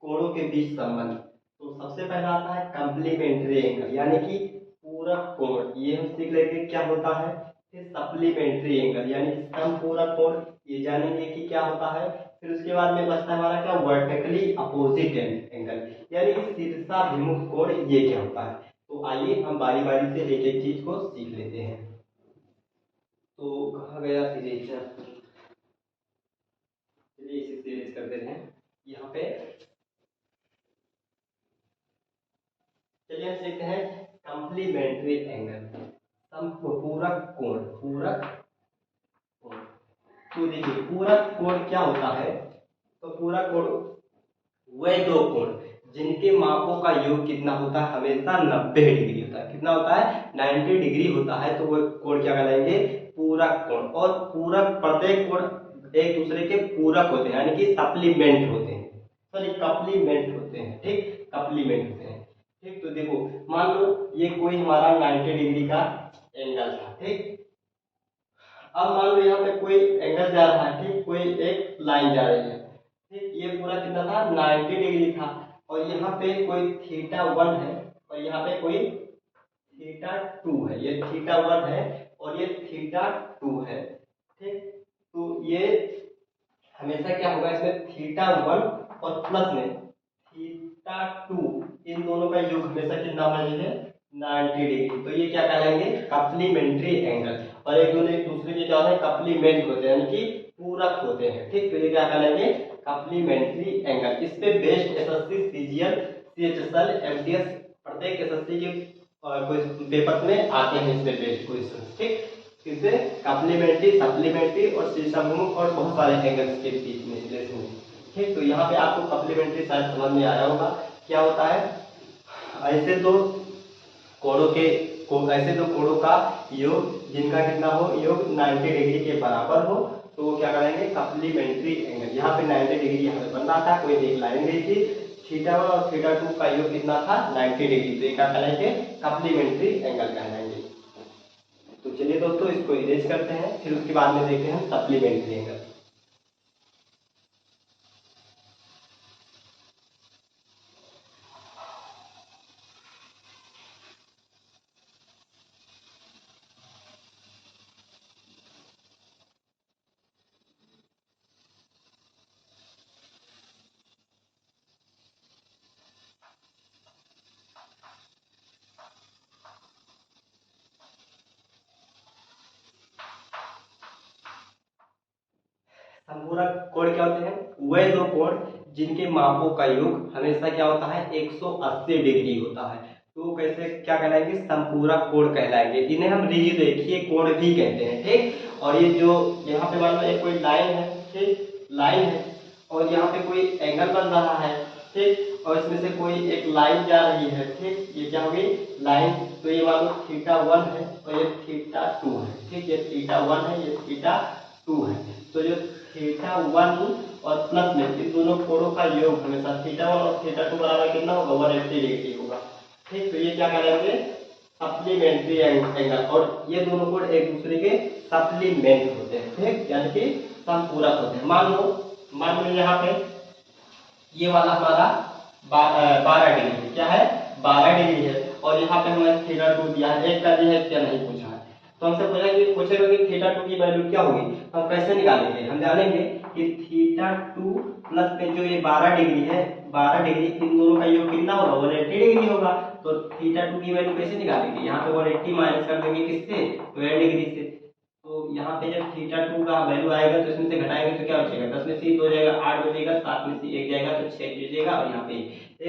कोणों के बीच संबंध। तो सबसे पहला आता है कंप्लीमेंट्री एंगल, यानी कि पूरक कोण, ये हम सीख लेंगे क्या होता है। फिर सप्लीमेंट्री एंगल यानी कि समपूरक कोण, ये जानेंगे कि क्या होता है। फिर उसके बाद में बचता है हमारा क्या, वर्टिकली अपोजिट एंगल, यानी कि शीर्षाभिमुख कोण, ये क्या होता है। तो आइए हम बारी बारी से एक एक चीज को सीख लेते हैं। तो कहाँ गया सीरीज, चलिए इसे सीरीज कर देते हैं यहाँ पे। चलिए हम सीखते हैं कंप्लीमेंट्री एंगल, पूरक कोण, पूरक कोण। तो देखिए पूरक कोण क्या होता है, तो पूरक कोण वे दो कोण जिनके मापों का योग कितना होता है, हमेशा 90 डिग्री होता है। कितना होता है, 90 डिग्री होता है, तो वो कोण क्या कहलाएंगे, पूरक कोण। और पूरक, प्रत्येक कोण एक दूसरे के पूरक होते हैं, यानी कि सप्लीमेंट होते हैं, सॉरी कप्लीमेंट होते हैं। ठीक, कप्लीमेंट होते हैं। ठीक, तो देखो मान लो ये कोई हमारा 90 डिग्री का एंगल था। ठीक, अब मान लो यहाँ पे कोई एंगल जा रहा है, ठीक, कोई एक लाइन जा रही है। ठीक, ये पूरा कितना था, 90 डिग्री था, और यहाँ पे कोई θ1 है और यहाँ पे कोई θ2 है, ये θ1 है और ये θ2 है। ठीक, तो ये हमेशा क्या होगा, इसमें θ1 और प्लस में θ2, इन दोनों का योग हमेशा कितना होना चाहिए, 90 डिग्री। तो ये क्या कहलाएंगे, कप्लीमेंट्री एंगल। और एक दूसरे के क्या होते हैं, कप्लीमेंट होते हैं, यानी कि पूरक होते हैं। ठीक, तो ये क्या कहलाएंगे, कप्लीमेंट्री एंगल। इस पे best SSC, CGL, CHSL, MTS, प्रत्येक एसएससी के पेपर में आते हैं इस पे बेस्ट क्वेश्चन। ठीक, इससे कप्लीमेंट्री, सप्लीमेंट्री और शीर्षाभिमुख और बहुत सारे एंगल्स के बीच में रिलेशन। ठीक, तो यहाँ पे आपको कप्लीमेंट्री शायद समझ में आया होगा क्या होता है। ऐसे तो कोणों के ऐसे दो कोणों का योग जिनका कितना हो, योग 90 डिग्री के बराबर हो, तो वो क्या करेंगे, कप्लीमेंट्री एंगल। यहाँ पे 90 डिग्री यहाँ पे बन रहा था, कोई एक लाइन गई थी, θ1 और θ2 का योग कितना था, 90 डिग्री, तो ये क्या कहलाएंगे, कप्लीमेंट्री एंगल कहलाएंगे। तो चलिए दोस्तों इसको इरेज करते हैं, फिर उसके बाद में देखते हैं सप्लीमेंट्री एंगल। संपूरक कोण क्या होते हैं? वे दो कोण जिनके मापों का योग हमेशा क्या होता है? 180 डिग्री होता है। तो कैसे क्या कहलाएंगे? संपूरक कोण कहलाएंगे। इन्हें हम रेखीय कोण भी कहते हैं, ठीक। और ये जो यहाँ पे मान लो एक कोई लाइन है, ठीक, लाइन है, और यहाँ पे कोई एंगल बन रहा है, ठीक, और इसमें से कोई एक लाइन जा रही है, ठीक, ये क्या होगी? लाइन। तो ये मान लो θ1 है और ये θ2 है, ठीक, ये θ1 है, ये θ2 है। तो जो θ1 और प्लस में इन दोनों कोणों का योग हमेशा θ1 और θ2 बराबर कितना होगा? 180 डिग्री होगा, ठीक। तो ये क्या कहलाएंगे? Supplementary angle. और ये दोनों कोण एक दूसरे के सप्लीमेंट होते हैं, ठीक, यानी कि संपूरक होते हैं। मान लो यहाँ पे ये वाला हमारा 12 डिग्री है। क्या है? 12 डिग्री है। और यहाँ पे हमें θ2 दिया है, एक का दिया है, क्या नहीं पूछा है। तो हमसे पूछेगा कि θ2 की वैल्यू क्या होगी, हम कैसे निकालेंगे? हम जानेंगे कि θ2 प्लस में जो ये 12 डिग्री है, 12 डिग्री इन दोनों का योग कितना होगा? 180 डिग्री होगा। तो θ2 की वैल्यू कैसे निकालेंगे? यहाँ पे 180 माइनस कर देंगे किससे? 12 डिग्री से। तो यहाँ पे जब θ2 का वैल्यू आएगा तो इसमें से घटाएंगे तो क्या बचेगा? 10 में से 2 जाएगा, 8 बचेगा, 7 में से 1 जाएगा तो 6 बचेगा, और यहाँ पे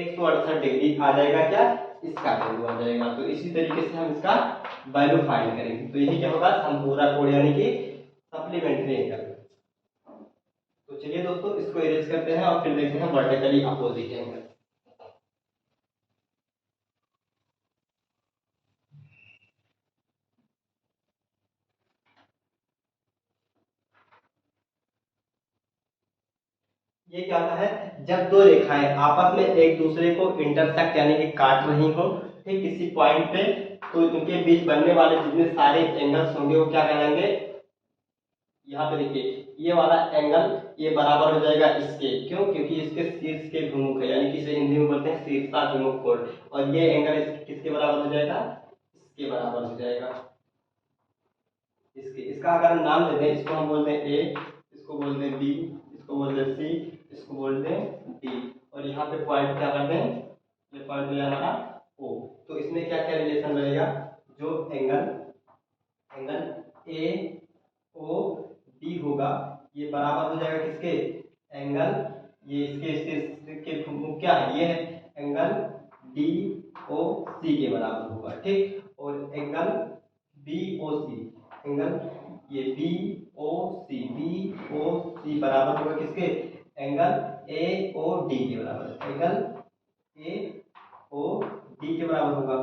168 डिग्री आ जाएगा। क्या? इसका वैल्यू आ जाएगा। तो इसी तरीके से हम इसका वैल्यू फाइंड करेंगे। तो यही क्या होगा? संपूरक कोण यानी कि सप्लीमेंट्री एंगल। तो चलिए दोस्तों इसको इरेज करते हैं और फिर देखते हैं वर्टिकली अपोजिट एंगल। ये क्या होता है? जब दो रेखाएं आपस में एक दूसरे को इंटरसेक्ट यानी कि काट रही हो, ठीक, किसी पॉइंट पे, तो उनके बीच बनने वाले जितने सारे एंगल्स होंगे वो क्या कहलाएंगे? यहाँ पे देखिए ये वाला एंगल ये बराबर हो जाएगा इसके। क्यों? क्योंकि इसके शीर्ष के विमुख है, यानी कि इसे हिंदी में बोलते हैं शीर्षाभिमुख कोण। और ये एंगल किसके बराबर हो जाएगा? इसके बराबर हो जाएगा, इसके। इसका अगर हम नाम दे दें, इसको हम बोलते हैं ए, इसको बोलते हैं बी, इसको बोलते हैं सी, इसको बोलते हैं डी। और यहाँ पे पॉइंट क्या करते हैं? ये पॉइंट है हमारा ओ। तो इसमें क्या क्या रिलेशन रहेगा? जो एंगल ए ओ डी होगा ये बराबर हो जाएगा किसके? एंगल, ये इसके मुख क्या है? ये है एंगल डी ओ सी के बराबर होगा, ठीक। और एंगल बी ओ सी, एंगल ये बी ओ सी बराबर होगा किसके? एंगल ए ओ डी के बराबर, एंगल ए ओ डी के बराबर होगा।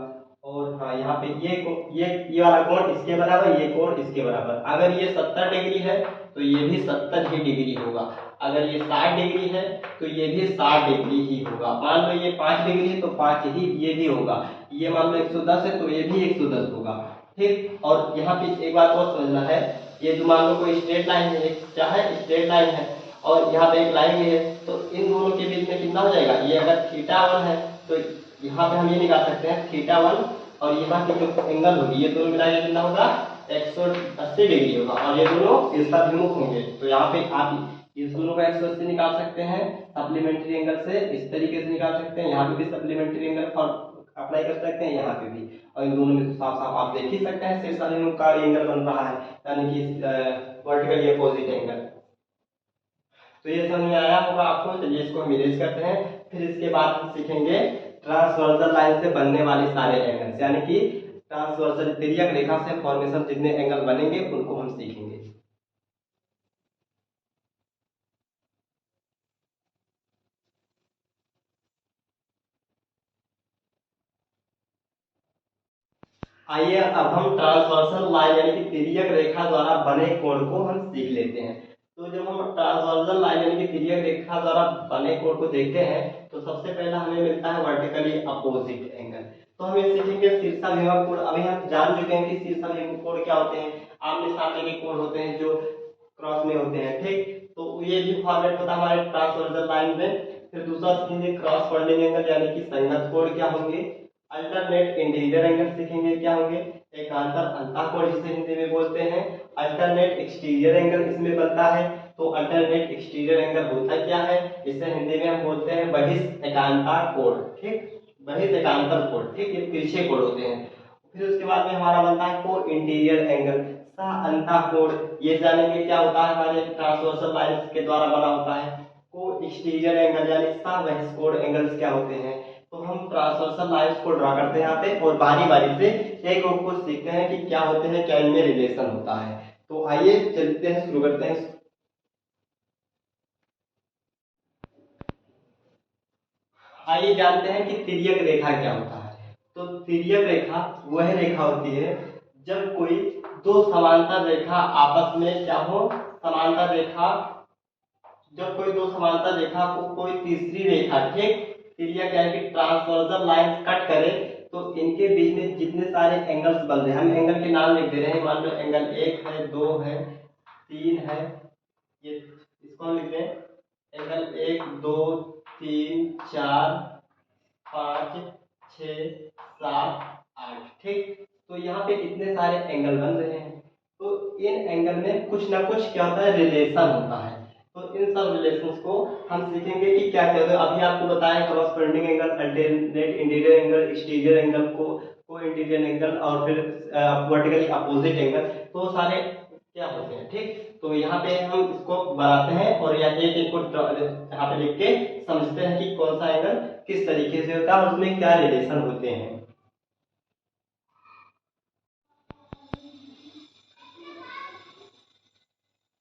और हाँ यहाँ पे ये वाला कोण इसके बराबर, ये कोण इसके बराबर। अगर ये 70 डिग्री है तो ये भी 70 ही डिग्री होगा। अगर ये 60 डिग्री है तो ये भी 60 डिग्री ही होगा। मान लो ये 5 डिग्री है तो 5 ही ये भी होगा। ये मान लो 110 है तो ये भी 110 होगा, ठीक। और यहाँ पे एक बात और समझना है, ये जो मान लो कोई स्ट्रेट लाइन है, क्या है? स्ट्रेट लाइन है, और यहाँ पे एक लाइन भी है, तो इन दोनों के बीच में कितना हो जाएगा? ये अगर θ1 है तो यहाँ पे हम ये निकाल सकते हैं θ1 और यहाँ की जो एंगल होगी ये दोनों मिलाकर कितना होगा? 180 डिग्री होगा। और ये दोनों शीर्षाभिमुख होंगे, तो यहाँ पे आप इस दोनों का 180 निकाल सकते हैं सप्लीमेंट्री एंगल से, इस तरीके से निकाल सकते हैं। यहाँ पे भी सप्लीमेंट्री एंगल और अप्लाई कर सकते हैं, यहाँ पे भी। और इन दोनों में तो साफ साफ आप देख ही सकते हैं शीर्षाभिमुख का एंगल बन रहा है, यानी कि वर्टिकली अपोजिट एंगल। तो ये समझ में आया होगा आपको। चलिए इसको हम इरेज करते हैं, फिर इसके बाद हम सीखेंगे ट्रांसवर्सल लाइन से बनने वाले सारे एंगल्स, यानी कि ट्रांसवर्सल तिर्यक रेखा से फॉर्मेशन जितने एंगल बनेंगे उनको हम सीखेंगे। आइए अब हम ट्रांसवर्सल लाइन यानी कि तिर्यक रेखा द्वारा बने कोण को हम सीख लेते हैं। तो जब हम ट्रांसवर्सल लाइन यानी कि तिर्यक रेखा द्वारा बने कोण को देखते हैं तो सबसे पहला हमें मिलता है वर्टिकली अपोजिट एंगल। तो हम ये सीखेंगे शीर्षाभिमुख कोण। अभी हम जान चुके हैं कि शीर्षाभिमुख कोण क्या होते हैं, आमने सामने के कोण होते हैं जो क्रॉस में होते हैं, ठीक। तो ये भी फॉर्मेट होता है हमारे ट्रांसवर्सल लाइन में। फिर दूसरा सीखेंगे क्रॉस फॉल्डिंग एंगल यानी कि संगत कोण क्या होंगे, अल्टरनेट इंटीरियर एंगल सीखेंगे क्या होंगे, एकांतर अंतःकोण जिसे हिंदी में बोलते हैं, अल्टरनेट एक्सटीरियर एंगल इसमें बनता है। तो अल्टरनेट एक्सटीरियर एंगल होता क्या है, इसे हिंदी में हम बोलते हैं बहिष एकांतर कोण, ठीक, बहिष एकांतर कोण, ठीक, ये तिरछे कोण होते हैं। फिर उसके बाद में हमारा बनता है को इंटीरियर एंगल, सह अंतःकोण, ये जानेंगे क्या होता है हमारे ट्रांसवर्सल लाइंस के द्वारा बना होता है। को एक्सटीरियर एंगल यानी सह बहिष्कोण एंगल्स क्या होते हैं, तो हम ट्रांसवर्सल लाइंस को ड्रा करते हैं यहाँ पे और बारी बारी से एक एक को सीखते हैं कि क्या होते हैं, क्या इनमें रिलेशन होता है। तो आइए चलते हैं, शुरू करते हैं। आइए जानते हैं कि तिर्यक रेखा क्या होता है। तो तिर्यक रेखा वह रेखा होती है जब कोई दो समांतर रेखा आपस में क्या हो, समांतर रेखा, जब कोई दो समांतर रेखा को कोई तीसरी रेखा, ठीक, तिर्यक यानी कि ट्रांसवर्सल लाइन कट करे, तो इनके बीच में जितने सारे एंगल्स बन रहे हैं, हम एंगल के नाम लिख दे रहे हैं, मान लो एंगल 1 है, 2 है, 3 है, ये इसको हम लिख दें एंगल 1 2 3 4 5 6 7 8, ठीक। तो यहाँ पे इतने सारे एंगल बन रहे हैं, तो इन एंगल में कुछ ना कुछ क्या होता है, रिलेशन होता है। तो इन सब रिलेशंस को हम सीखेंगे कि क्या क्या होता है। अभी आपको बताया corresponding angle, alternate interior angle, exterior angle, co interior angle और फिर वर्टिकली अपोजिट एंगल, तो सारे क्या होते हैं, ठीक। तो यहाँ पे हम इसको बनाते हैं और या एक एक को यहाँ पे लिख के समझते हैं कि कौन सा एंगल किस तरीके से होता है और उसमें क्या रिलेशन होते हैं।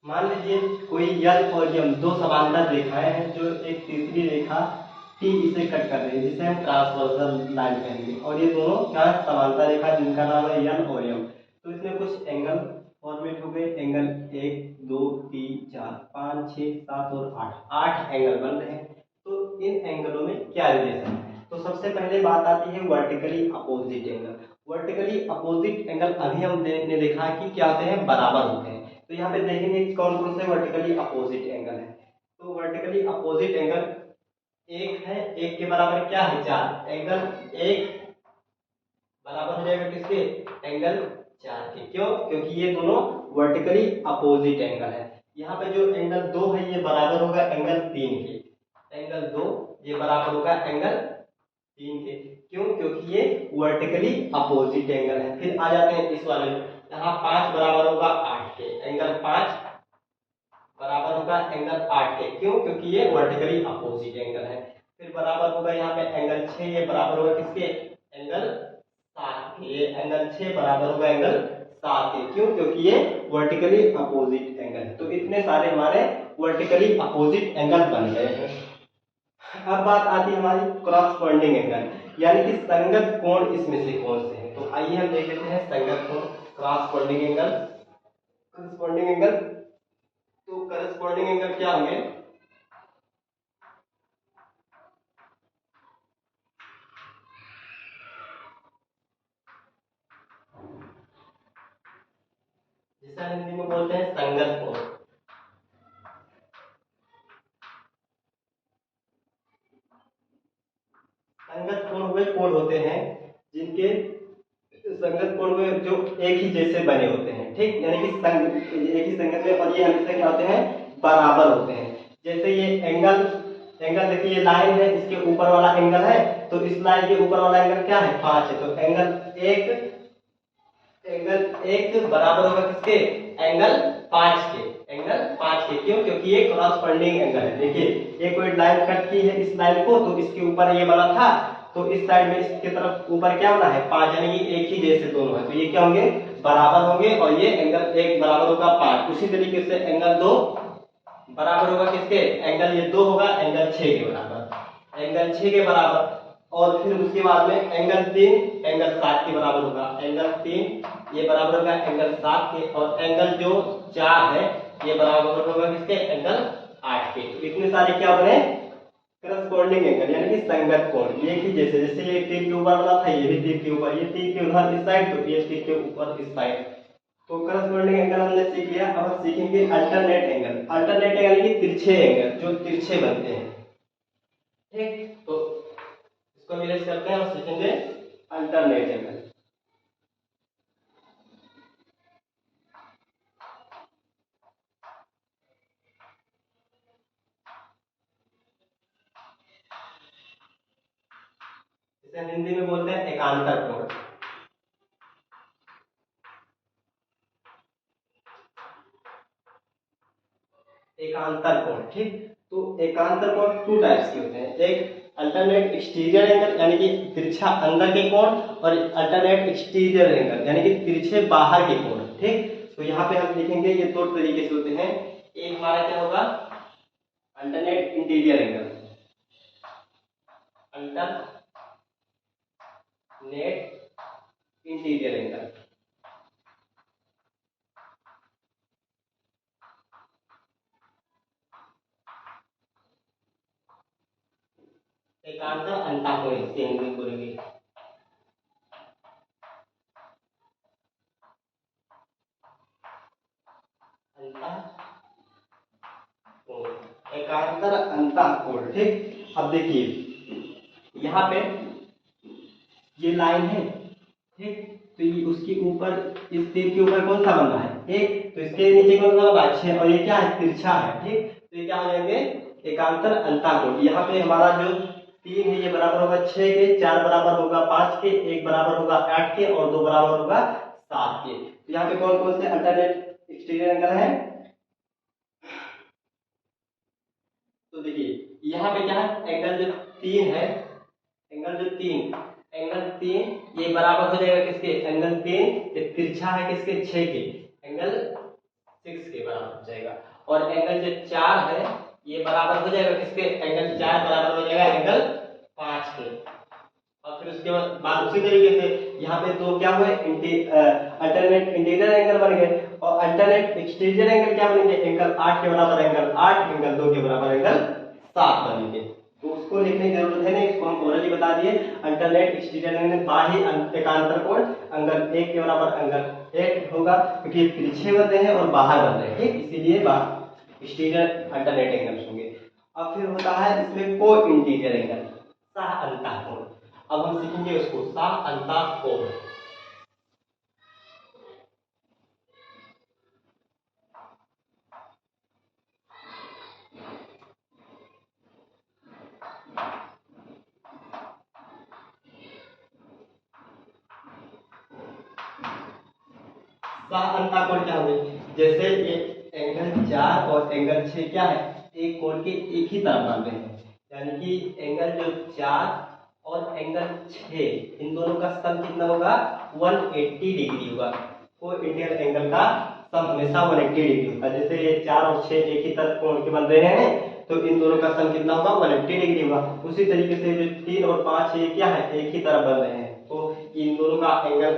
मान लीजिए कोई यल और यम दो समांतर रेखाएं हैं जो एक तीसरी रेखा टी इसे कट कर रही है, जिसे हम ट्रांसवर्सल लाइन कहेंगे, और ये दोनों क्या समांतर रेखा जिनका नाम है यल और यम। तो इसमें कुछ एंगल फॉर्मेट हो गए, एंगल 1 2 3 4 5 6 7 और 8 एंगल बन रहे हैं। तो इन एंगलों में क्या रिलेशन है, तो सबसे पहले बात आती है vertically opposite angle. Vertically opposite angle अभी हमने देखा है कि क्या होते हैं, बराबर होते हैं। तो यहाँ पे देखेंगे कौन कौन से वर्टिकली अपोजिट एंगल है। तो वर्टिकली अपोजिट एंगल एक है, एक के बराबर क्या है, 4, एंगल एक बराबर हो जाएगा किसके, एंगल 4 के। क्यों, क्योंकि ये दोनों वर्टिकली अपोजिट एंगल है। यहाँ पे जो एंगल 2 है ये बराबर होगा एंगल 3 के, एंगल 2 ये बराबर होगा एंगल 3 के। क्यों, क्योंकि ये वर्टिकली अपोजिट एंगल है। फिर आ जाते हैं इस वाले में, यहाँ 5 बराबर होगा 8 के, एंगल 5 बराबर होगा एंगल 8 के। क्यों, क्योंकि ये वर्टिकली अपोजिट एंगल है। फिर बराबर होगा यहाँ पे एंगल 6, ये बराबर होगा किसके, एंगल 7 के, ये एंगल 6 बराबर होगा एंगल 7 के। क्यों, क्योंकि ये वर्टिकली अपोजिट एंगल है। तो इतने सारे हमारे वर्टिकली अपोजिट एंगल बन गए हैं। अब बात आती है हमारी क्रॉसपॉन्डिंग एंगल, यानी कि संगत कोण इसमें से कौन से हैं। तो आइए हम देख लेते हैं संगत कोण, क्रॉसपॉन्डिंग एंगल, करस्पॉन्डिंग एंगल। तो करस्पॉन्डिंग एंगल क्या होंगे, जिसे हम हिंदी में बोलते हैं संगत कोण। संगत कोण वे कोण होते हैं जिनके संगत कोण में जो एक ही जैसे बने होते हैं, ठीक, यानी कि एक ही संगत में, और ये हमेशा क्या होते हैं, बराबर होते हैं। जैसे ये एंगल देखिए ये लाइन है, इसके ऊपर वाला एंगल है, तो इस लाइन के ऊपर वाला एंगल क्या है, 5 है। तो एंगल एक बराबर होगा किसके, एंगल 5 के, एंगल 5 के। क्यों, क्योंकि ये क्रॉसपॉन्डिंग एंगल है। देखिए ये कोई लाइन कट की है इस लाइन को, तो इसके ऊपर ये बना था, तो इस साइड में इसके तरफ ऊपर क्या बना है, 5, यानी कि एक ही जैसे दोनों है, तो ये क्या होंगे, बराबर होंगे। और ये एंगल 1 बराबर होगा 5। उसी तरीके से एंगल 2 बराबर होगा किसके, एंगल ये 2 होगा एंगल 6 के बराबर, एंगल 6 के बराबर। और फिर उसके बाद में एंगल 3 एंगल 7 के बराबर होगा, एंगल 3 ये बराबर होगा एंगल 7 के। और एंगल जो 4 है ये बराबर होगा किसके, एंगल 8 के। तो इतने सारे क्या बने, करस्पॉन्डिंग एंगल यानी कि संगत कोण, एक ही जैसे, जैसे ये तीर के ऊपर बना था, ये भी तीर के ऊपर, ये तीर के उधर इस साइड, तो ये तीर के ऊपर इस साइड। तो करस्पॉन्डिंग एंगल हमने सीख लिया। अब हम सीखेंगे अल्टरनेट एंगल। अल्टरनेट एंगल यानी कि तिरछे एंगल, जो तिरछे बनते हैं। ठीक, तो इसको हम करते हैं और सीखेंगे अल्टरनेट एंगल। इसे हिंदी में बोलते हैं एकांतर कोण। एकांतर कोण, ठीक। तो एकांतर कोण टू टाइप्स के होते हैं, एक अल्टरनेट एक्सटीरियर एंगल यानी कि तिरछा अंदर के कोण, और अल्टरनेट एक्सटीरियर एंगल यानी कि तिरछे बाहर के कोण। ठीक, तो यहाँ पे हम लिखेंगे ये दो तरीके से होते हैं। एक हमारा क्या होगा, alternate interior angle, alternate interior angle. एकांतर अंतःकोण इससे हम बोलेंगे। एकांतर अंतःकोण, ठीक। अब देखिए यहाँ पे ये लाइन है, ठीक। तो ये उसके ऊपर, इस तीर के ऊपर कौन सा बन रहा है, एक, तो इसके नीचे कौन सा बन रहा है, 6, और ये क्या है, तिरछा है। ठीक, तो ये क्या हो जाएंगे, एकांतर अंतःकोण। यहाँ पे हमारा जो 3 है ये बराबर होगा 6 के, 4 बराबर होगा 5 के, 1 बराबर होगा 8 के, और 2 बराबर होगा 7 के। तो यहाँ पे कौन कौन से अल्टरनेट एक्सटीरियर एंगल है, तो देखिए यहाँ पे क्या है, एंगल जो 3 है, एंगल 3 ये बराबर हो जाएगा किसके, एंगल 3 ये तिरछा है किसके, 6 के, एंगल 6 के बराबर हो जाएगा। और एंगल जो 4 है ये बराबर हो जाएगा किसके, एंगल 4 बराबर हो जाएगा एंगल 5 के। और फिर उसके बाद उसी तरीके से यहाँ पे दो क्या हुए, अल्टरनेट इंटीरियर एंगल बन गए, और अल्टरनेट एक्सटीरियर एंगल क्या बनेंगे, एंगल 8 के बराबर एंगल 8, एंगल 2 के बराबर एंगल 7 बनेंगे। तो उसको लिखने की जरूरत है नहीं, इसको हम ऑलरेडी बता दिए। अल्टरनेट एक्सटीरियर एंगल बाह्य एकांतर कोण एंगल 1 के बराबर एंगल 8 होगा, क्योंकि तिरछे बनते हैं और बाहर बन रहे हैं, ठीक, इसीलिए एक्सटीरियर अल्टरनेट एंगल होंगे। अब फिर होता है इसमें को इंटीरियर एंगल, सह अंतःकोण। अब हम सीखेंगे उसको, सह अंतःकोण। सह अंतःकोण क्या होंगे, जैसे ये एंगल 4 और एंगल 6 क्या है, एक कोण के एक ही तरफ बन रहे हैं, यानी कि एंगल जो 4 और एंगल 6 इन दोनों का सम कितना होगा, 180 डिग्री होगा। को इंटीरियर एंगल का सम हमेशा 180 डिग्री होगा। जैसे ये 4 और 6 एक ही तरफ कोण के बन रहे हैं, तो इन दोनों का सम कितना होगा, 180 डिग्री होगा। उसी तरीके से जो 3 और 5 ये क्या है, एक ही तरफ बन रहे हैं, तो इन दोनों का एंगल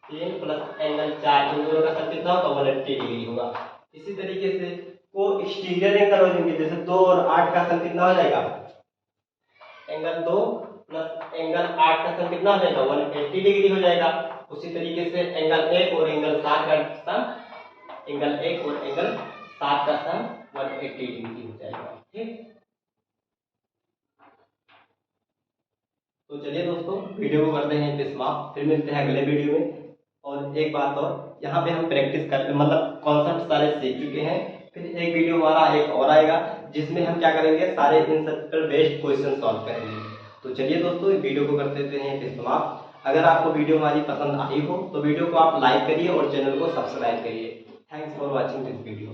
3 प्लस एंगल 4 इन दोनों का सम कितना होगा, 180 डिग्री होगा। इसी तरीके से को एक्सटीरियर एंगल हो जाएंगे, जैसे 2 और 8 का सम कितना हो जाएगा, एंगल 2 प्लस एंगल 8 का सम कितना हो जाएगा, 180 डिग्री हो जाएगा। उसी तरीके से एंगल 1 और एंगल 7 का सम, एंगल 1 और एंगल 7 का सम 180 डिग्री हो जाएगा। ठीक, तो चलिए दोस्तों वीडियो को करते हैं इस समाप्त, फिर मिलते हैं अगले वीडियो में। और एक बात और, यहाँ पे हम प्रैक्टिस कर मतलब कॉन्सेप्ट सारे सीख चुके हैं, फिर एक वीडियो हमारा एक और आएगा जिसमें हम क्या करेंगे, सारे इन सब पर बेस्ड क्वेश्चन सॉल्व करेंगे। तो चलिए दोस्तों वीडियो को करते हैं इस समाप्त। अगर आपको वीडियो हमारी पसंद आई हो तो वीडियो को आप लाइक करिए और चैनल को सब्सक्राइब करिए। Thanks for watching this video.